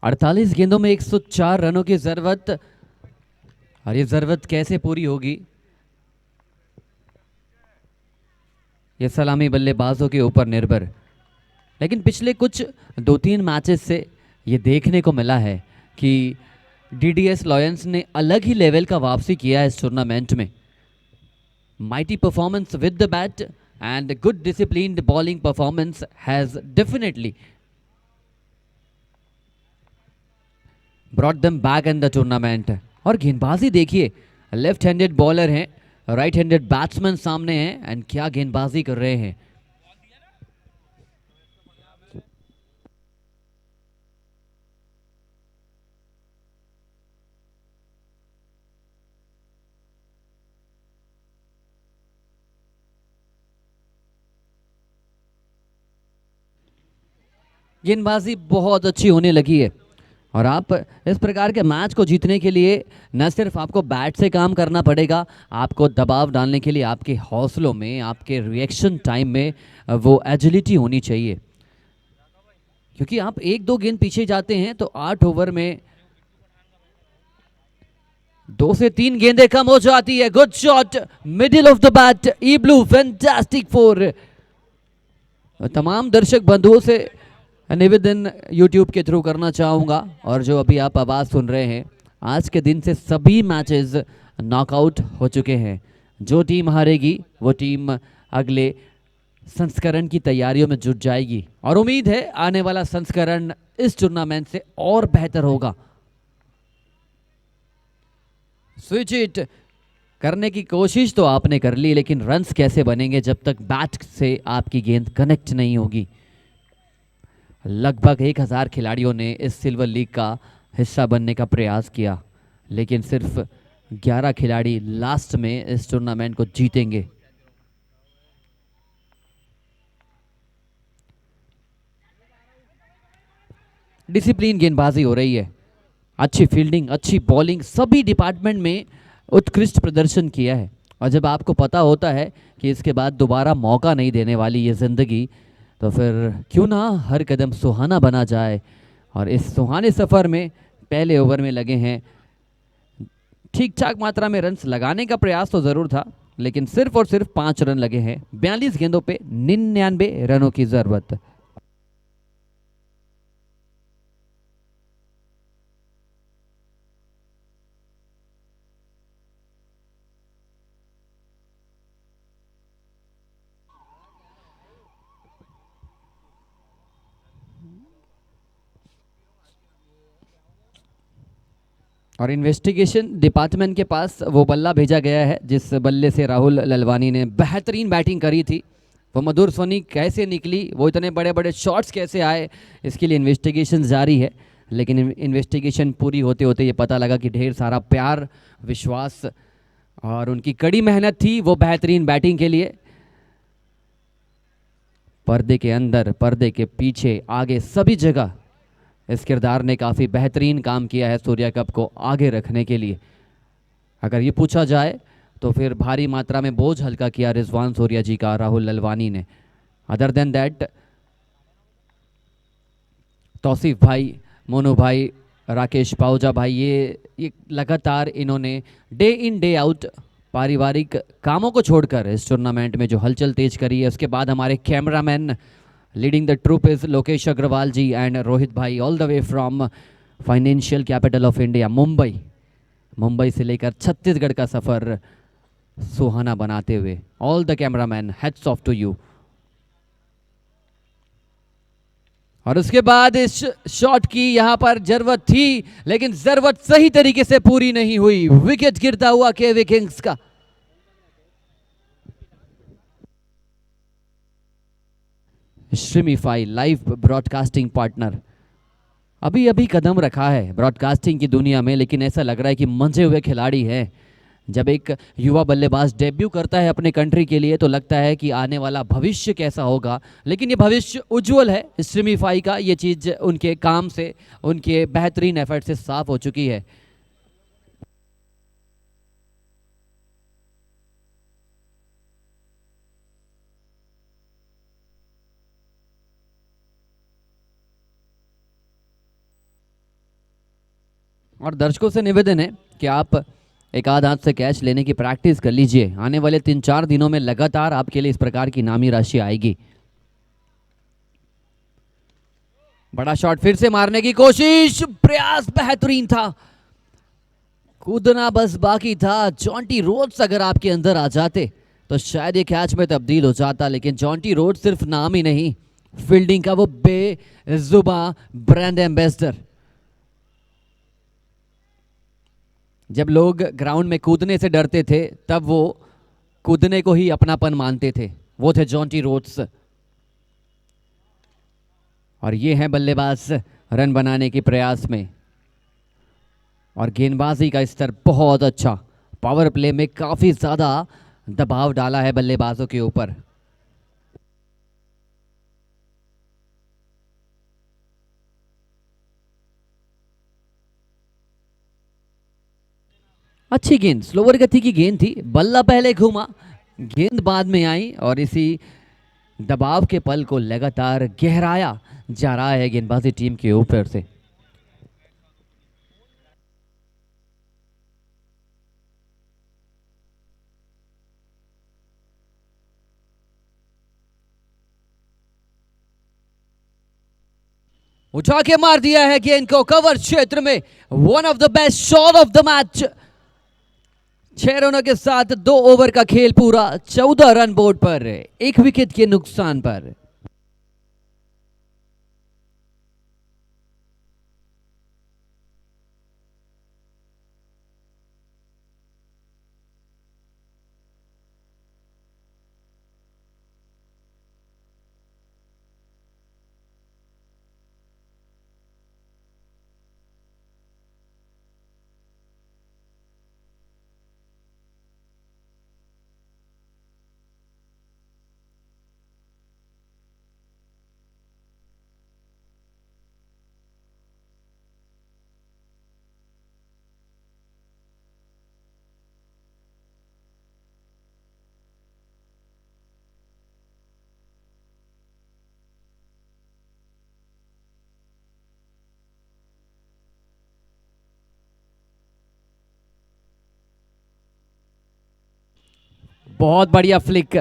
अड़तालीस गेंदों में 104 रनों की जरूरत, और ये जरूरत कैसे पूरी होगी ये सलामी बल्लेबाजों के ऊपर निर्भर। लेकिन पिछले कुछ 2-3 मैचेस से ये देखने को मिला है कि डीडीएस लॉयंस ने अलग ही लेवल का वापसी किया है इस टूर्नामेंट में। Mighty performance with the bat and good disciplined bowling performance has definitely brought them back in the tournament. और गेंदबाजी देखिए, लेफ्ट हैंडेड बॉलर हैं, राइट हैंडेड बैट्समैन सामने हैं, एंड क्या गेंदबाजी कर रहे हैं। गेंदबाजी बहुत अच्छी होने लगी है, और आप इस प्रकार के मैच को जीतने के लिए न सिर्फ आपको बैट से काम करना पड़ेगा, आपको दबाव डालने के लिए आपके हौसलों में, आपके रिएक्शन टाइम में वो एजिलिटी होनी चाहिए। क्योंकि आप 1-2 गेंद पीछे जाते हैं तो 8 ओवर में 2 से 3 गेंदें कम हो जाती है। Good shot, middle of the bat, E blue, fantastic four. तमाम दर्शक बंधुओं से निवेदन यूट्यूब के थ्रू करना चाहूँगा, और जो अभी आप आवाज़ सुन रहे हैं, आज के दिन से सभी मैचेस नॉकआउट हो चुके हैं। जो टीम हारेगी वो टीम अगले संस्करण की तैयारियों में जुट जाएगी, और उम्मीद है आने वाला संस्करण इस टूर्नामेंट से और बेहतर होगा। स्विच इट करने की कोशिश तो आपने कर ली, लेकिन रन्स कैसे बनेंगे जब तक बैट से आपकी गेंद कनेक्ट नहीं होगी। लगभग 1000 खिलाड़ियों ने इस सिल्वर लीग का हिस्सा बनने का प्रयास किया, लेकिन सिर्फ 11 खिलाड़ी लास्ट में इस टूर्नामेंट को जीतेंगे। डिसिप्लिन गेंदबाजी हो रही है, अच्छी फील्डिंग, अच्छी बॉलिंग, सभी डिपार्टमेंट में उत्कृष्ट प्रदर्शन किया है। और जब आपको पता होता है कि इसके बाद दोबारा मौका नहीं देने वाली ये ज़िंदगी, तो फिर क्यों ना हर कदम सुहाना बना जाए। और इस सुहाने सफ़र में पहले ओवर में लगे हैं, ठीक ठाक मात्रा में रन्स लगाने का प्रयास तो ज़रूर था, लेकिन सिर्फ और सिर्फ 5 रन लगे हैं 42 गेंदों पे 99 रनों की ज़रूरत। और इन्वेस्टिगेशन डिपार्टमेंट के पास वो बल्ला भेजा गया है जिस बल्ले से राहुल ललवानी ने बेहतरीन बैटिंग करी थी। वो मधुर स्वनी कैसे निकली, वो इतने बड़े बड़े शॉट्स कैसे आए, इसके लिए इन्वेस्टिगेशन जारी है। लेकिन इन्वेस्टिगेशन पूरी होते होते ये पता लगा कि ढेर सारा प्यार, विश्वास और उनकी कड़ी मेहनत थी वो बेहतरीन बैटिंग के लिए। पर्दे के अंदर, पर्दे के पीछे, आगे, सभी जगह इस किरदार ने काफ़ी बेहतरीन काम किया है सूर्या कप को आगे रखने के लिए। अगर ये पूछा जाए तो फिर भारी मात्रा में बोझ हल्का किया रिजवान सूर्या जी का राहुल ललवानी ने। अदर देन दैट, तौसीफ भाई, मोनू भाई, राकेश पाहुजा भाई, ये लगातार इन्होंने डे इन डे आउट पारिवारिक कामों को छोड़कर इस टूर्नामेंट में जो हलचल तेज करी है। उसके बाद हमारे cameraman, leading the troupe is Lokesh Agarwal ji and Rohit भाई, all the way from financial capital of India, Mumbai. Mumbai से लेकर छत्तीसगढ़ का सफर सुहाना बनाते हुए। All the cameraman, heads off to you. और उसके बाद इस शॉट की यहां पर जरूरत थी, लेकिन जरूरत सही तरीके से पूरी नहीं हुई। विकेट गिरता हुआ केवी किंग्स का। स्ट्रीमीफाई लाइव ब्रॉडकास्टिंग पार्टनर अभी अभी कदम रखा है ब्रॉडकास्टिंग की दुनिया में, लेकिन ऐसा लग रहा है कि मंझे हुए खिलाड़ी हैं। जब एक युवा बल्लेबाज डेब्यू करता है अपने कंट्री के लिए तो लगता है कि आने वाला भविष्य कैसा होगा, लेकिन ये भविष्य उज्जवल है। स्ट्रीमीफाई का ये चीज़ उनके काम से, उनके बेहतरीन एफर्ट से साफ हो चुकी है। और दर्शकों से निवेदन है कि आप एक आध हाथ से कैच लेने की प्रैक्टिस कर लीजिए। आने वाले 3-4 दिनों में लगातार आपके लिए इस प्रकार की इनामी राशि आएगी। बड़ा शॉट फिर से मारने की कोशिश, प्रयास बेहतरीन था, कूदना बस बाकी था। जॉन्टी रोड्स अगर आपके अंदर आ जाते तो शायद ये कैच में तब्दील हो जाता, लेकिन जॉन्टी रोड्स सिर्फ नाम ही नहीं, फील्डिंग का वो बेजुबा ब्रांड एम्बेसडर। जब लोग ग्राउंड में कूदने से डरते थे तब वो कूदने को ही अपनापन मानते थे, वो थे जॉन्टी रोड्स। और ये हैं बल्लेबाज रन बनाने के प्रयास में, और गेंदबाजी का स्तर बहुत अच्छा। पावर प्ले में काफी ज्यादा दबाव डाला है बल्लेबाजों के ऊपर। अच्छी गेंद, स्लोवर गति की गेंद थी, बल्ला पहले घूमा, गेंद बाद में आई, और इसी दबाव के पल को लगातार गहराया जा रहा है गेंदबाजी टीम के ऊपर से। उठा के मार दिया है गेंद को कवर क्षेत्र में। One of the best shot of the match. 6 रनों के साथ 2 ओवर का खेल पूरा, 14 रन बोर्ड पर, 1 विकेट के नुकसान पर। बहुत बढ़िया फ्लिक,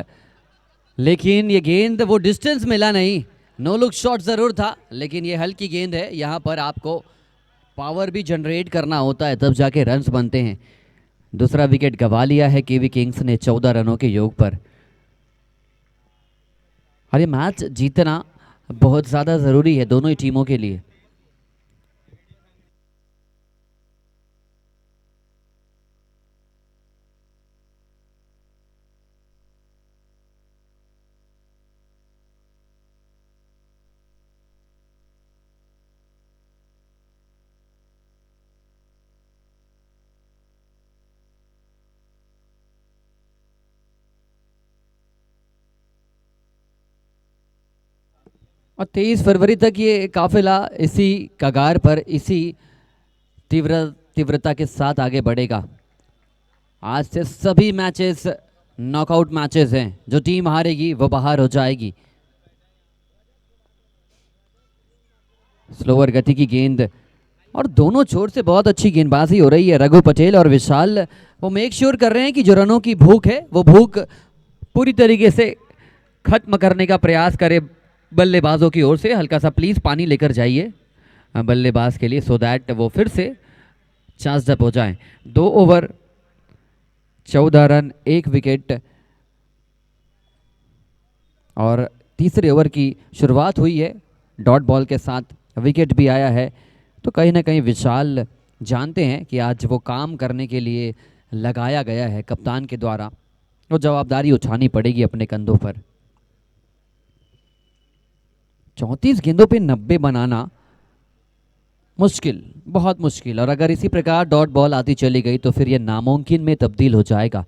लेकिन ये गेंद वो डिस्टेंस मिला नहीं। नो लुक शॉट जरूर था, लेकिन ये हल्की गेंद है। यहां पर आपको पावर भी जनरेट करना होता है, तब जाके रन्स बनते हैं। दूसरा विकेट गवा लिया है केवी किंग्स ने 14 रनों के योग पर। और ये मैच जीतना बहुत ज़्यादा ज़रूरी है दोनों ही टीमों के लिए। और 23 फरवरी तक ये काफिला इसी कगार पर, इसी तीव्रता के साथ आगे बढ़ेगा। आज से सभी मैचेस नॉकआउट मैचेस हैं। जो टीम हारेगी वो बाहर हो जाएगी। स्लोअर गति की गेंद, और दोनों छोर से बहुत अच्छी गेंदबाजी हो रही है। रघु पटेल और विशाल वो मेक श्योर कर रहे हैं कि जो रनों की भूख है वो भूख पूरी तरीके से खत्म करने का प्रयास करे बल्लेबाजों की ओर से। हल्का सा प्लीज पानी लेकर जाइए बल्लेबाज के लिए, सो दैट वो फिर से चांस जब हो जाए। 2 ओवर 14 रन 1 विकेट और तीसरे ओवर की शुरुआत हुई है डॉट बॉल के साथ, विकेट भी आया है। तो कहीं ना कहीं विशाल जानते हैं कि आज वो काम करने के लिए लगाया गया है कप्तान के द्वारा, वो जवाबदारी उठानी पड़ेगी अपने कंधों पर। 34 गेंदों पे 90 बनाना मुश्किल, बहुत मुश्किल, और अगर इसी प्रकार डॉट बॉल आती चली गई तो फिर यह नामुमकिन में तब्दील हो जाएगा।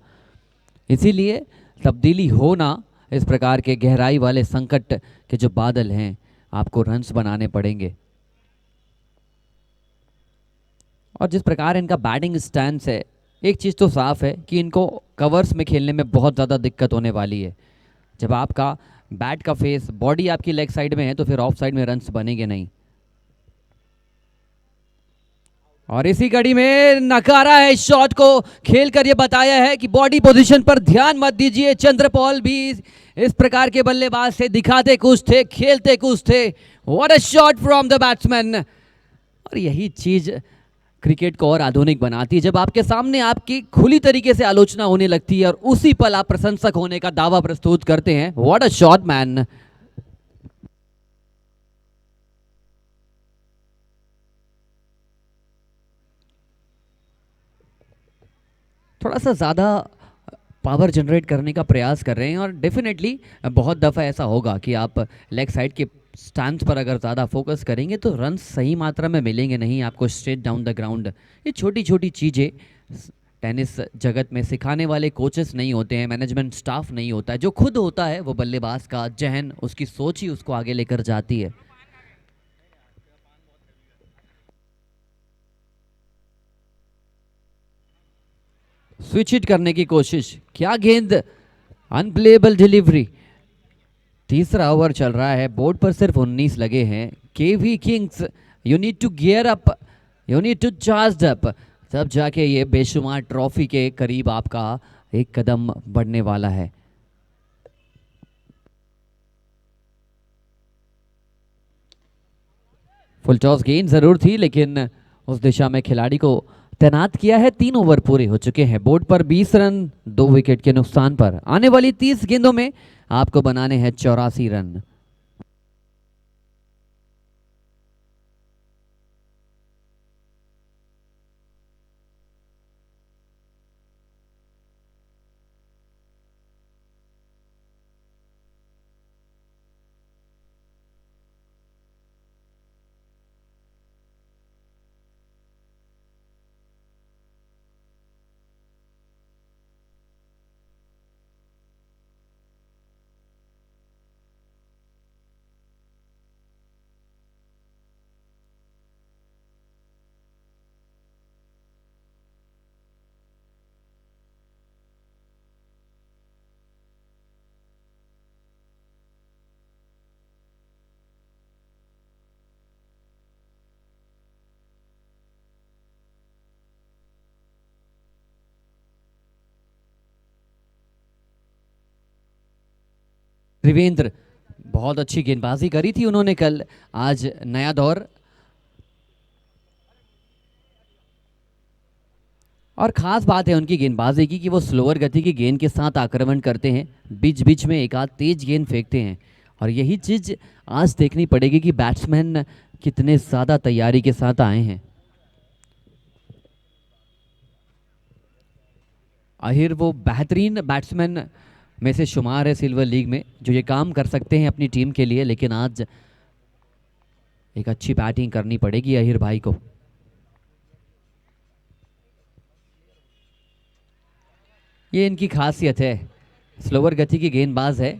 इसीलिए तब्दीली होना, इस प्रकार के गहराई वाले संकट के जो बादल हैं, आपको रन्स बनाने पड़ेंगे। और जिस प्रकार इनका बैटिंग स्टैंस है, एक चीज़ तो साफ है कि इनको कवर्स में खेलने में बहुत ज़्यादा दिक्कत होने वाली है। जब आपका बैट का फेस, बॉडी आपकी लेग साइड में है तो फिर ऑफ साइड में रन्स बनेंगे नहीं। और इसी कड़ी में नकारा है इस शॉट को, खेल कर ये बताया है कि बॉडी पोजीशन पर ध्यान मत दीजिए। चंद्रपॉल भी इस प्रकार के बल्लेबाज थे, दिखाते कुछ थे, खेलते कुछ थे। What a shot from the batsman. और यही चीज क्रिकेट को और आधुनिक बनाती है, जब आपके सामने आपकी खुली तरीके से आलोचना होने लगती है और उसी पल आप प्रशंसक होने का दावा प्रस्तुत करते हैं। What a shot man. थोड़ा सा ज़्यादा पावर जनरेट करने का प्रयास कर रहे हैं और डेफिनेटली बहुत दफ़ा ऐसा होगा कि आप लेग साइड के स्टैंड पर अगर ज़्यादा फोकस करेंगे तो रन सही मात्रा में मिलेंगे नहीं आपको स्ट्रेट डाउन द ग्राउंड। ये छोटी छोटी चीज़ें टेनिस जगत में सिखाने वाले कोचेस नहीं होते हैं, मैनेजमेंट स्टाफ नहीं होता है, जो खुद होता है वो बल्लेबाज का जहन, उसकी सोच ही उसको आगे लेकर जाती है। स्विच हिट करने की कोशिश, क्या गेंद, अनप्लेएबल डिलीवरी। तीसरा ओवर चल रहा है, बोर्ड पर सिर्फ 19 लगे हैं। KV Kings, you need to gear up, you need to charge up, तब जाके ये बेशुमार ट्रॉफी के करीब आपका एक कदम बढ़ने वाला है। फुल टॉस गेंद जरूर थी, लेकिन उस दिशा में खिलाड़ी को तैनात किया है। 3 ओवर पूरे हो चुके हैं, बोर्ड पर 20 रन 2 विकेट के नुकसान पर। आने वाली 30 गेंदों में आपको बनाने हैं 84 रन। त्रिवेंद्र, बहुत अच्छी गेंदबाजी करी थी उन्होंने कल, आज नया दौर। और ख़ास बात है उनकी गेंदबाजी की कि वो स्लोअर गति की गेंद के साथ आक्रमण करते हैं, बीच बीच में एक आध तेज गेंद फेंकते हैं। और यही चीज़ आज देखनी पड़ेगी कि बैट्समैन कितने ज़्यादा तैयारी के साथ आए हैं। आहिर वो बेहतरीन बैट्समैन में से शुमार है सिल्वर लीग में, जो ये काम कर सकते हैं अपनी टीम के लिए, लेकिन आज एक अच्छी बैटिंग करनी पड़ेगी आहिर भाई को। ये इनकी खासियत है, स्लोअर गति की गेंदबाज है।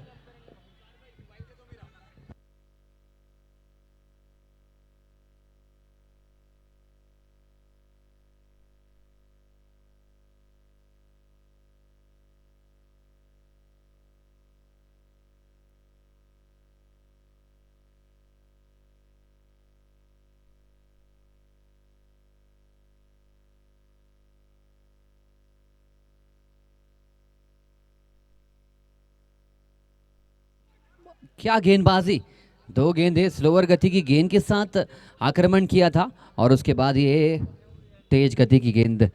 क्या गेंदबाजी, 2 गेंदें स्लोअर गति की गेंद के साथ आक्रमण किया था और उसके बाद ये तेज गति की गेंद।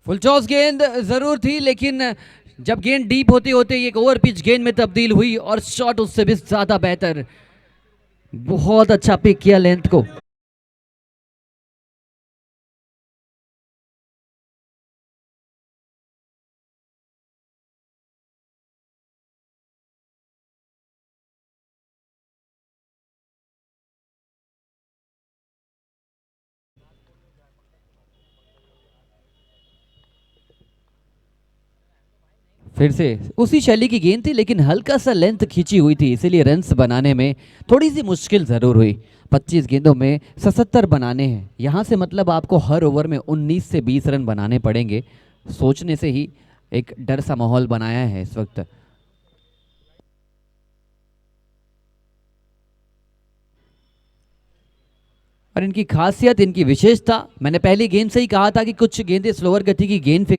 फुल टॉस गेंद जरूर थी, लेकिन जब गेंद डीप होते होते एक ओवर पिच गेंद में तब्दील हुई और शॉट उससे भी ज्यादा बेहतर। बहुत अच्छा पिक किया लेंथ को। फिर से उसी शैली की गेंद थी, लेकिन हल्का सा लेंथ खींची हुई थी, इसीलिए रन्स बनाने में थोड़ी सी मुश्किल जरूर हुई। 25 गेंदों में 77 बनाने हैं, यहाँ से मतलब आपको हर ओवर में 19 से 20 रन बनाने पड़ेंगे। सोचने से ही एक डर सा माहौल बनाया है इस वक्त। और इनकी खासियत, इनकी विशेषता, मैंने पहली गेंद से ही कहा था कि कुछ गेंदें स्लोअर गति की गेंद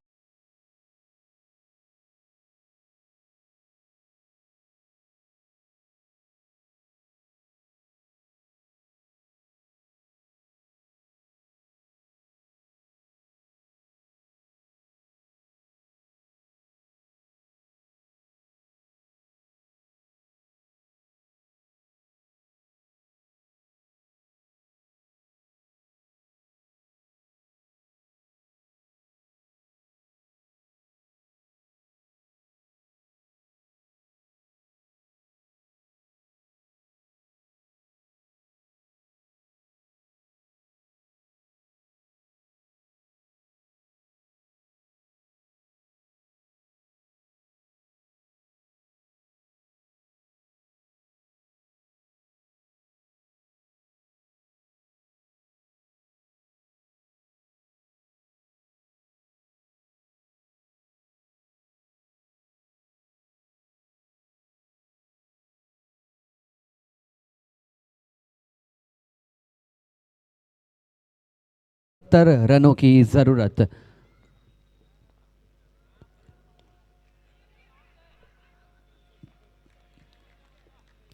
रनों की जरूरत।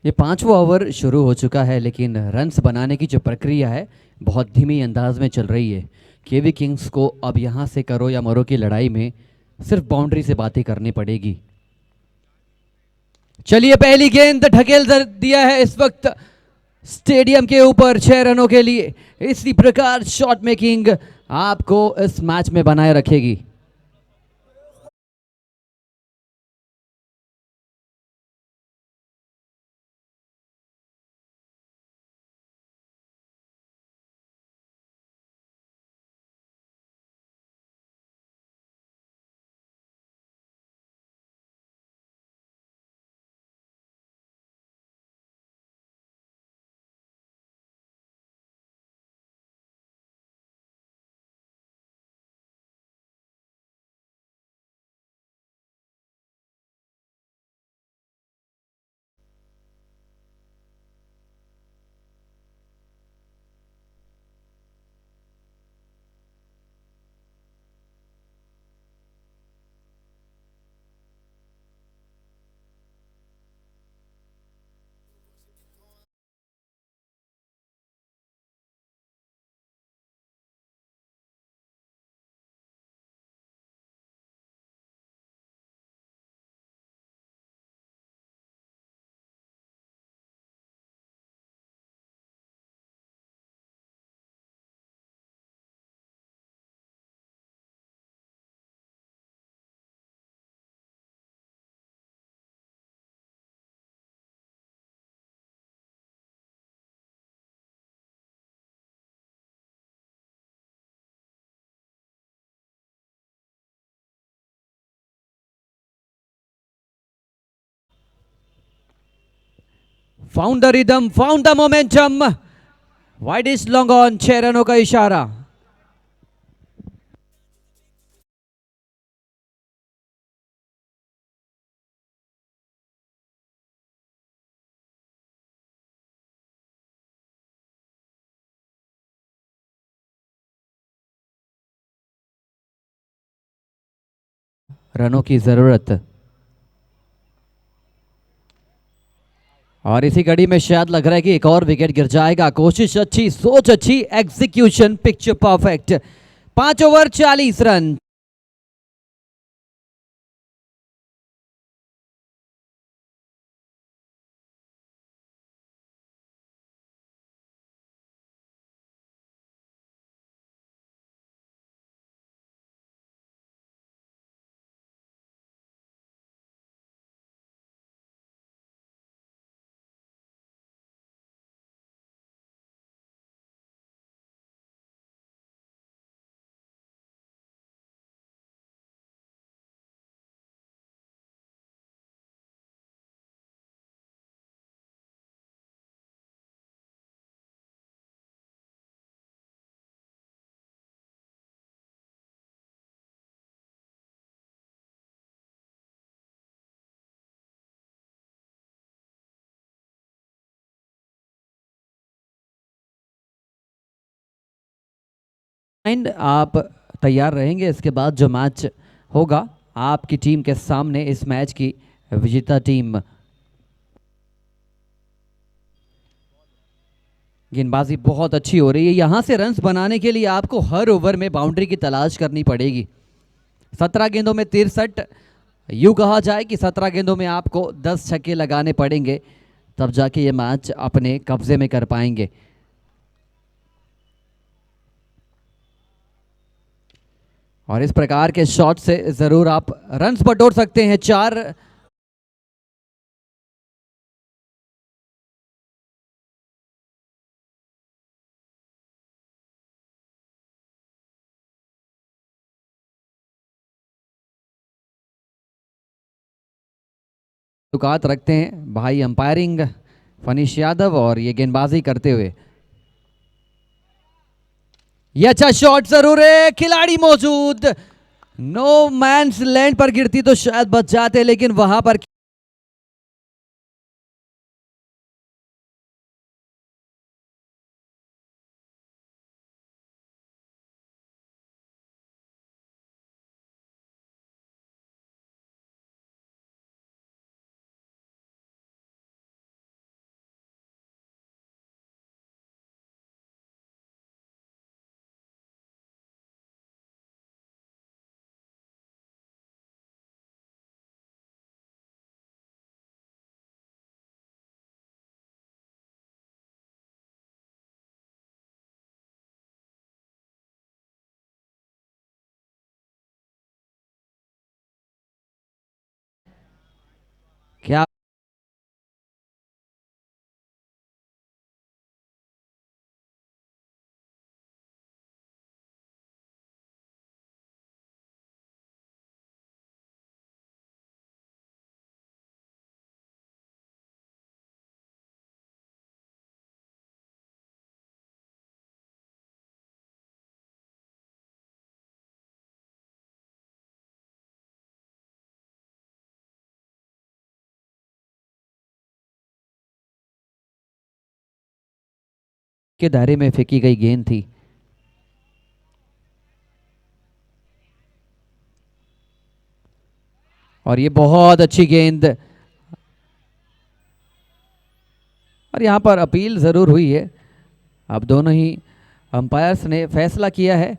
ये पांचवा ओवर शुरू हो चुका है, लेकिन रन्स बनाने की जो प्रक्रिया है बहुत धीमी अंदाज में चल रही है। केवी किंग्स को अब यहाँ से करो या मरो की लड़ाई में सिर्फ बाउंड्री से बातें करनी पड़ेगी। चलिए, पहली गेंद ढकेल दिया है इस वक्त स्टेडियम के ऊपर 6 रनों के लिए। इसी प्रकार शॉट मेकिंग आपको इस मैच में बनाए रखेगी। Found the rhythm, found the momentum. Wide is long on, 6 रनों का इशारा। रनों की ज़रूरत। और इसी कड़ी में शायद लग रहा है कि एक और विकेट गिर जाएगा। कोशिश अच्छी, सोच अच्छी, execution picture perfect. 5 over 40 run. And आप तैयार रहेंगे इसके बाद जो मैच होगा आपकी टीम के सामने, इस मैच की विजेता टीम। गेंदबाजी बहुत अच्छी हो रही है। यहां से रन्स बनाने के लिए आपको हर ओवर में बाउंड्री की तलाश करनी पड़ेगी। 17 गेंदों में 63, यूं कहा जाए कि 17 गेंदों में आपको 10 छक्के लगाने पड़ेंगे, तब जाके ये मैच अपने कब्जे में कर पाएंगे। और इस प्रकार के शॉट से जरूर आप रन्स बटोर सकते हैं। 4। तुकात रखते हैं भाई अंपायरिंग फनीश यादव, और ये गेंदबाजी करते हुए ये अच्छा शॉट जरूर है, खिलाड़ी मौजूद। नो मैंस लैंड पर गिरती तो शायद बच जाते, लेकिन वहां पर क्या के दायरे में फेंकी गई गेंद थी। और ये बहुत अच्छी गेंद। और यहां पर अपील जरूर हुई है। अब दोनों ही अंपायर्स ने फैसला किया है।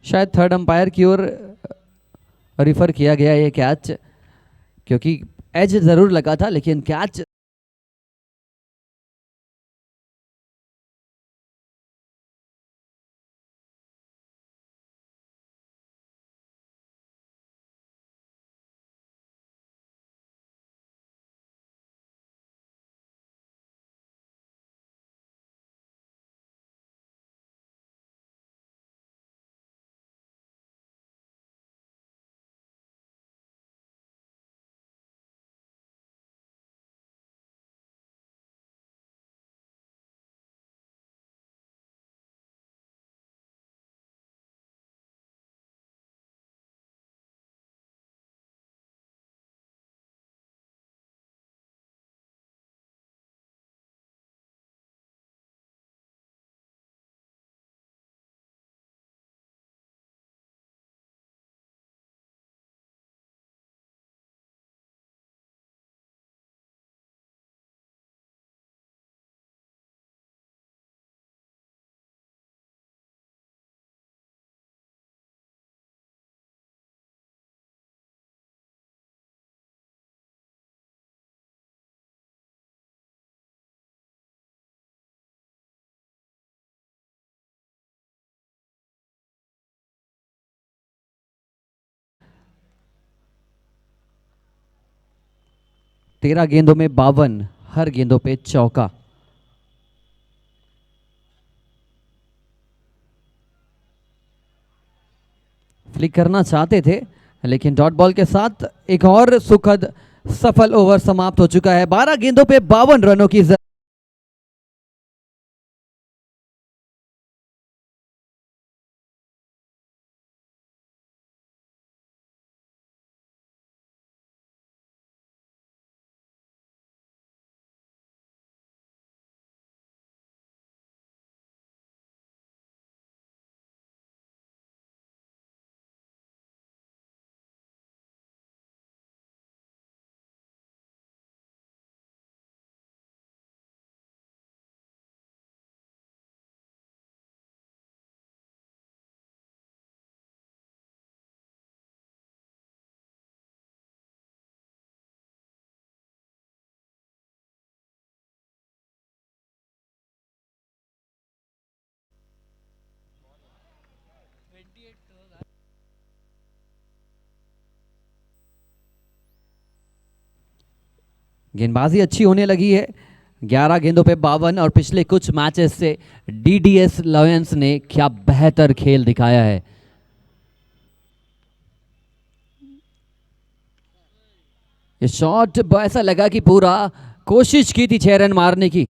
शायद थर्ड अंपायर की ओर रिफर किया गया ये कैच, क्योंकि एज जरूर लगा था लेकिन कैच 13 गेंदों में 52, हर गेंदों पे चौका। फ्लिक करना चाहते थे लेकिन डॉट बॉल के साथ एक और सुखद सफल ओवर समाप्त हो चुका है। 12 गेंदों पे 52 रनों की गेंदबाजी अच्छी होने लगी है। 11 गेंदों पे 52 और पिछले कुछ मैचेस से डीडीएस लायंस ने क्या बेहतर खेल दिखाया है। ये शॉट ऐसा लगा कि पूरा कोशिश की थी 6 रन मारने की।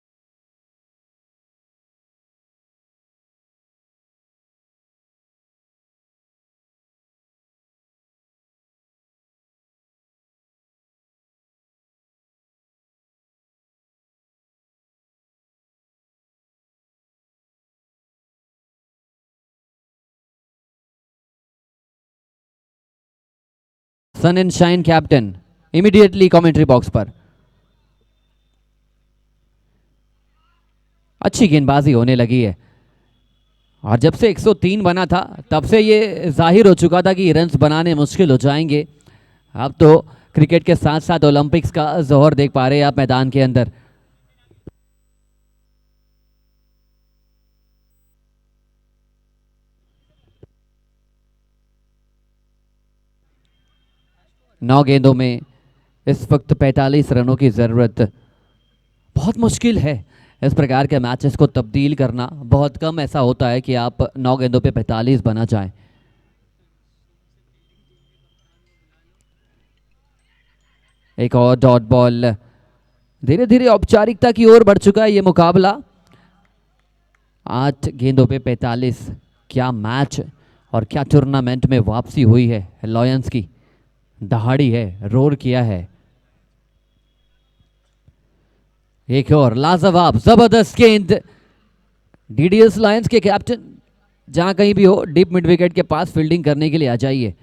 Sun and shine captain immediately commentary box पर। अच्छी गेंदबाजी होने लगी है और जब से 103 बना था तब से ये जाहिर हो चुका था कि रन्स बनाने मुश्किल हो जाएंगे। अब तो क्रिकेट के साथ साथ ओलंपिक्स का जोहर देख पा रहे हैं आप मैदान के अंदर। नौ गेंदों में इस वक्त 45 रनों की जरूरत। बहुत मुश्किल है इस प्रकार के मैचेस को तब्दील करना। बहुत कम ऐसा होता है कि आप 9 गेंदों पे 45 बना जाए। एक और डॉट बॉल। धीरे धीरे औपचारिकता की ओर बढ़ चुका है ये मुकाबला। 8 गेंदों पे 45। क्या मैच और क्या टूर्नामेंट में वापसी हुई है लॉयंस की। दहाड़ी है, रोर किया है। एक और लाजवाब जबरदस्त गेंद। डीडीएस लायंस के कैप्टन जहां कहीं भी हो डीप मिड विकेट के पास फील्डिंग करने के लिए आ जाइए।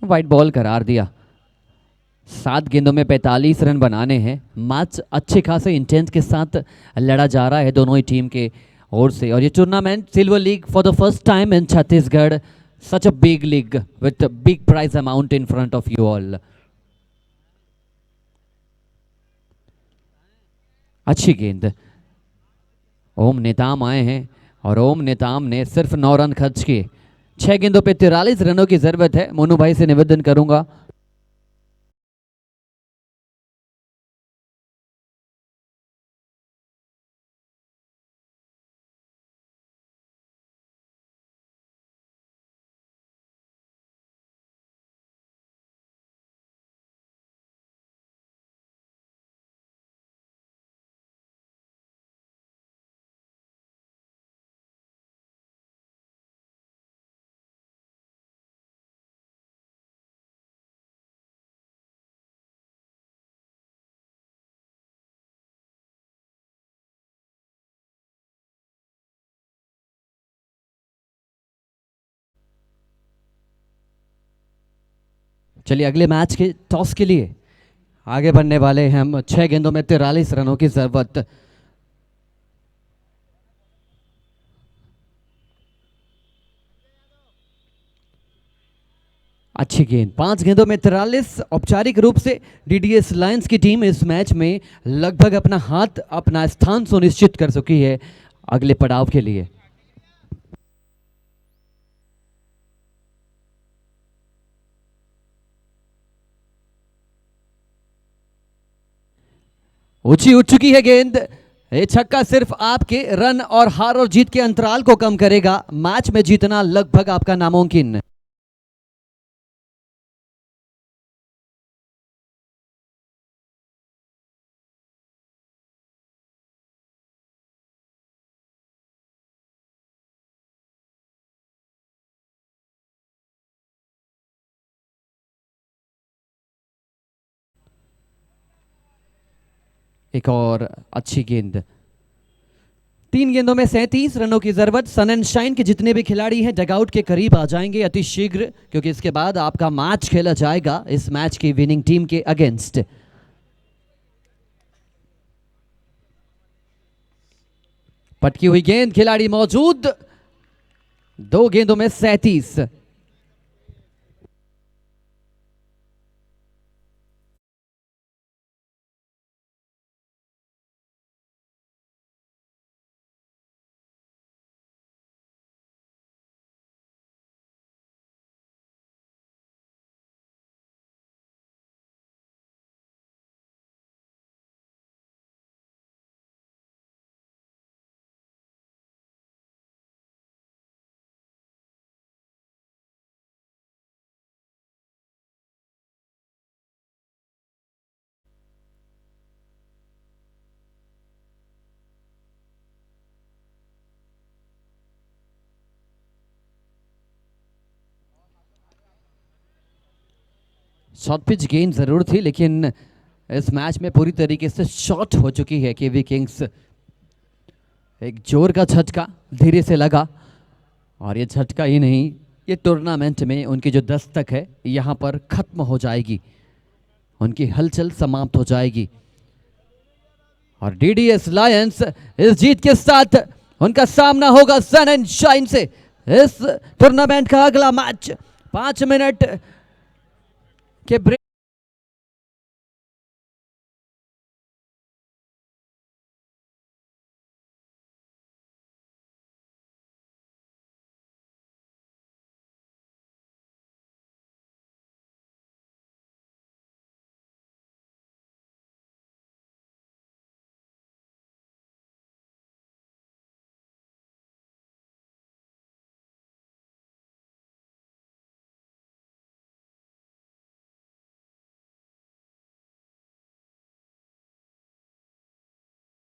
वाइट बॉल करार दिया। 7 गेंदों में 45 रन बनाने हैं। मैच अच्छे खासे इंटेंस के साथ लड़ा जा रहा है दोनों ही टीम के ओर से। और ये tournament silver league for the first time in Chhattisgarh. Such a big league with big prize amount in front of you all. अच्छी गेंद। ओम नेताम आए हैं और ओम नेताम ने सिर्फ 9 रन खर्च किए। 6 गेंदों पे 43 रनों की जरूरत है। मोनू भाई से निवेदन करूंगा चलिए अगले मैच के टॉस के लिए आगे बढ़ने वाले हैं हम। 6 गेंदों में 43 रनों की जरूरत। अच्छी गेंद, 5 गेंदों में 43। औपचारिक रूप से डीडीएस लायंस की टीम इस मैच में लगभग अपना स्थान सुनिश्चित कर चुकी है अगले पड़ाव के लिए। ऊंची उठ चुकी है गेंद। ये छक्का सिर्फ आपके रन और हार और जीत के अंतराल को कम करेगा, मैच में जीतना लगभग आपका नामुमकिन। एक और अच्छी गेंद। 3 गेंदों में 37 रनों की जरूरत। सन एंड शाइन के जितने भी खिलाड़ी हैं डगआउट के करीब आ जाएंगे अति शीघ्र, क्योंकि इसके बाद आपका मैच खेला जाएगा इस मैच की विनिंग टीम के अगेंस्ट। पटकी हुई गेंद, खिलाड़ी मौजूद। 2 गेंदों में 37। शॉर्ट पिच गेंद जरूर थी, लेकिन इस मैच में पूरी तरीके से शॉर्ट हो चुकी है केवी किंग्स। एक जोर का झटका धीरे से लगा, और ये झटका ही नहीं, ये टूर्नामेंट में उनकी जो दस्तक है यहाँ पर खत्म हो जाएगी, उनकी हलचल समाप्त हो जाएगी। और डीडीएस लायंस इस जीत के साथ उनका सामना होगा सन एंड शाइन से। इस टूर्नामेंट का अगला मैच 5 मिनट के ब्रेक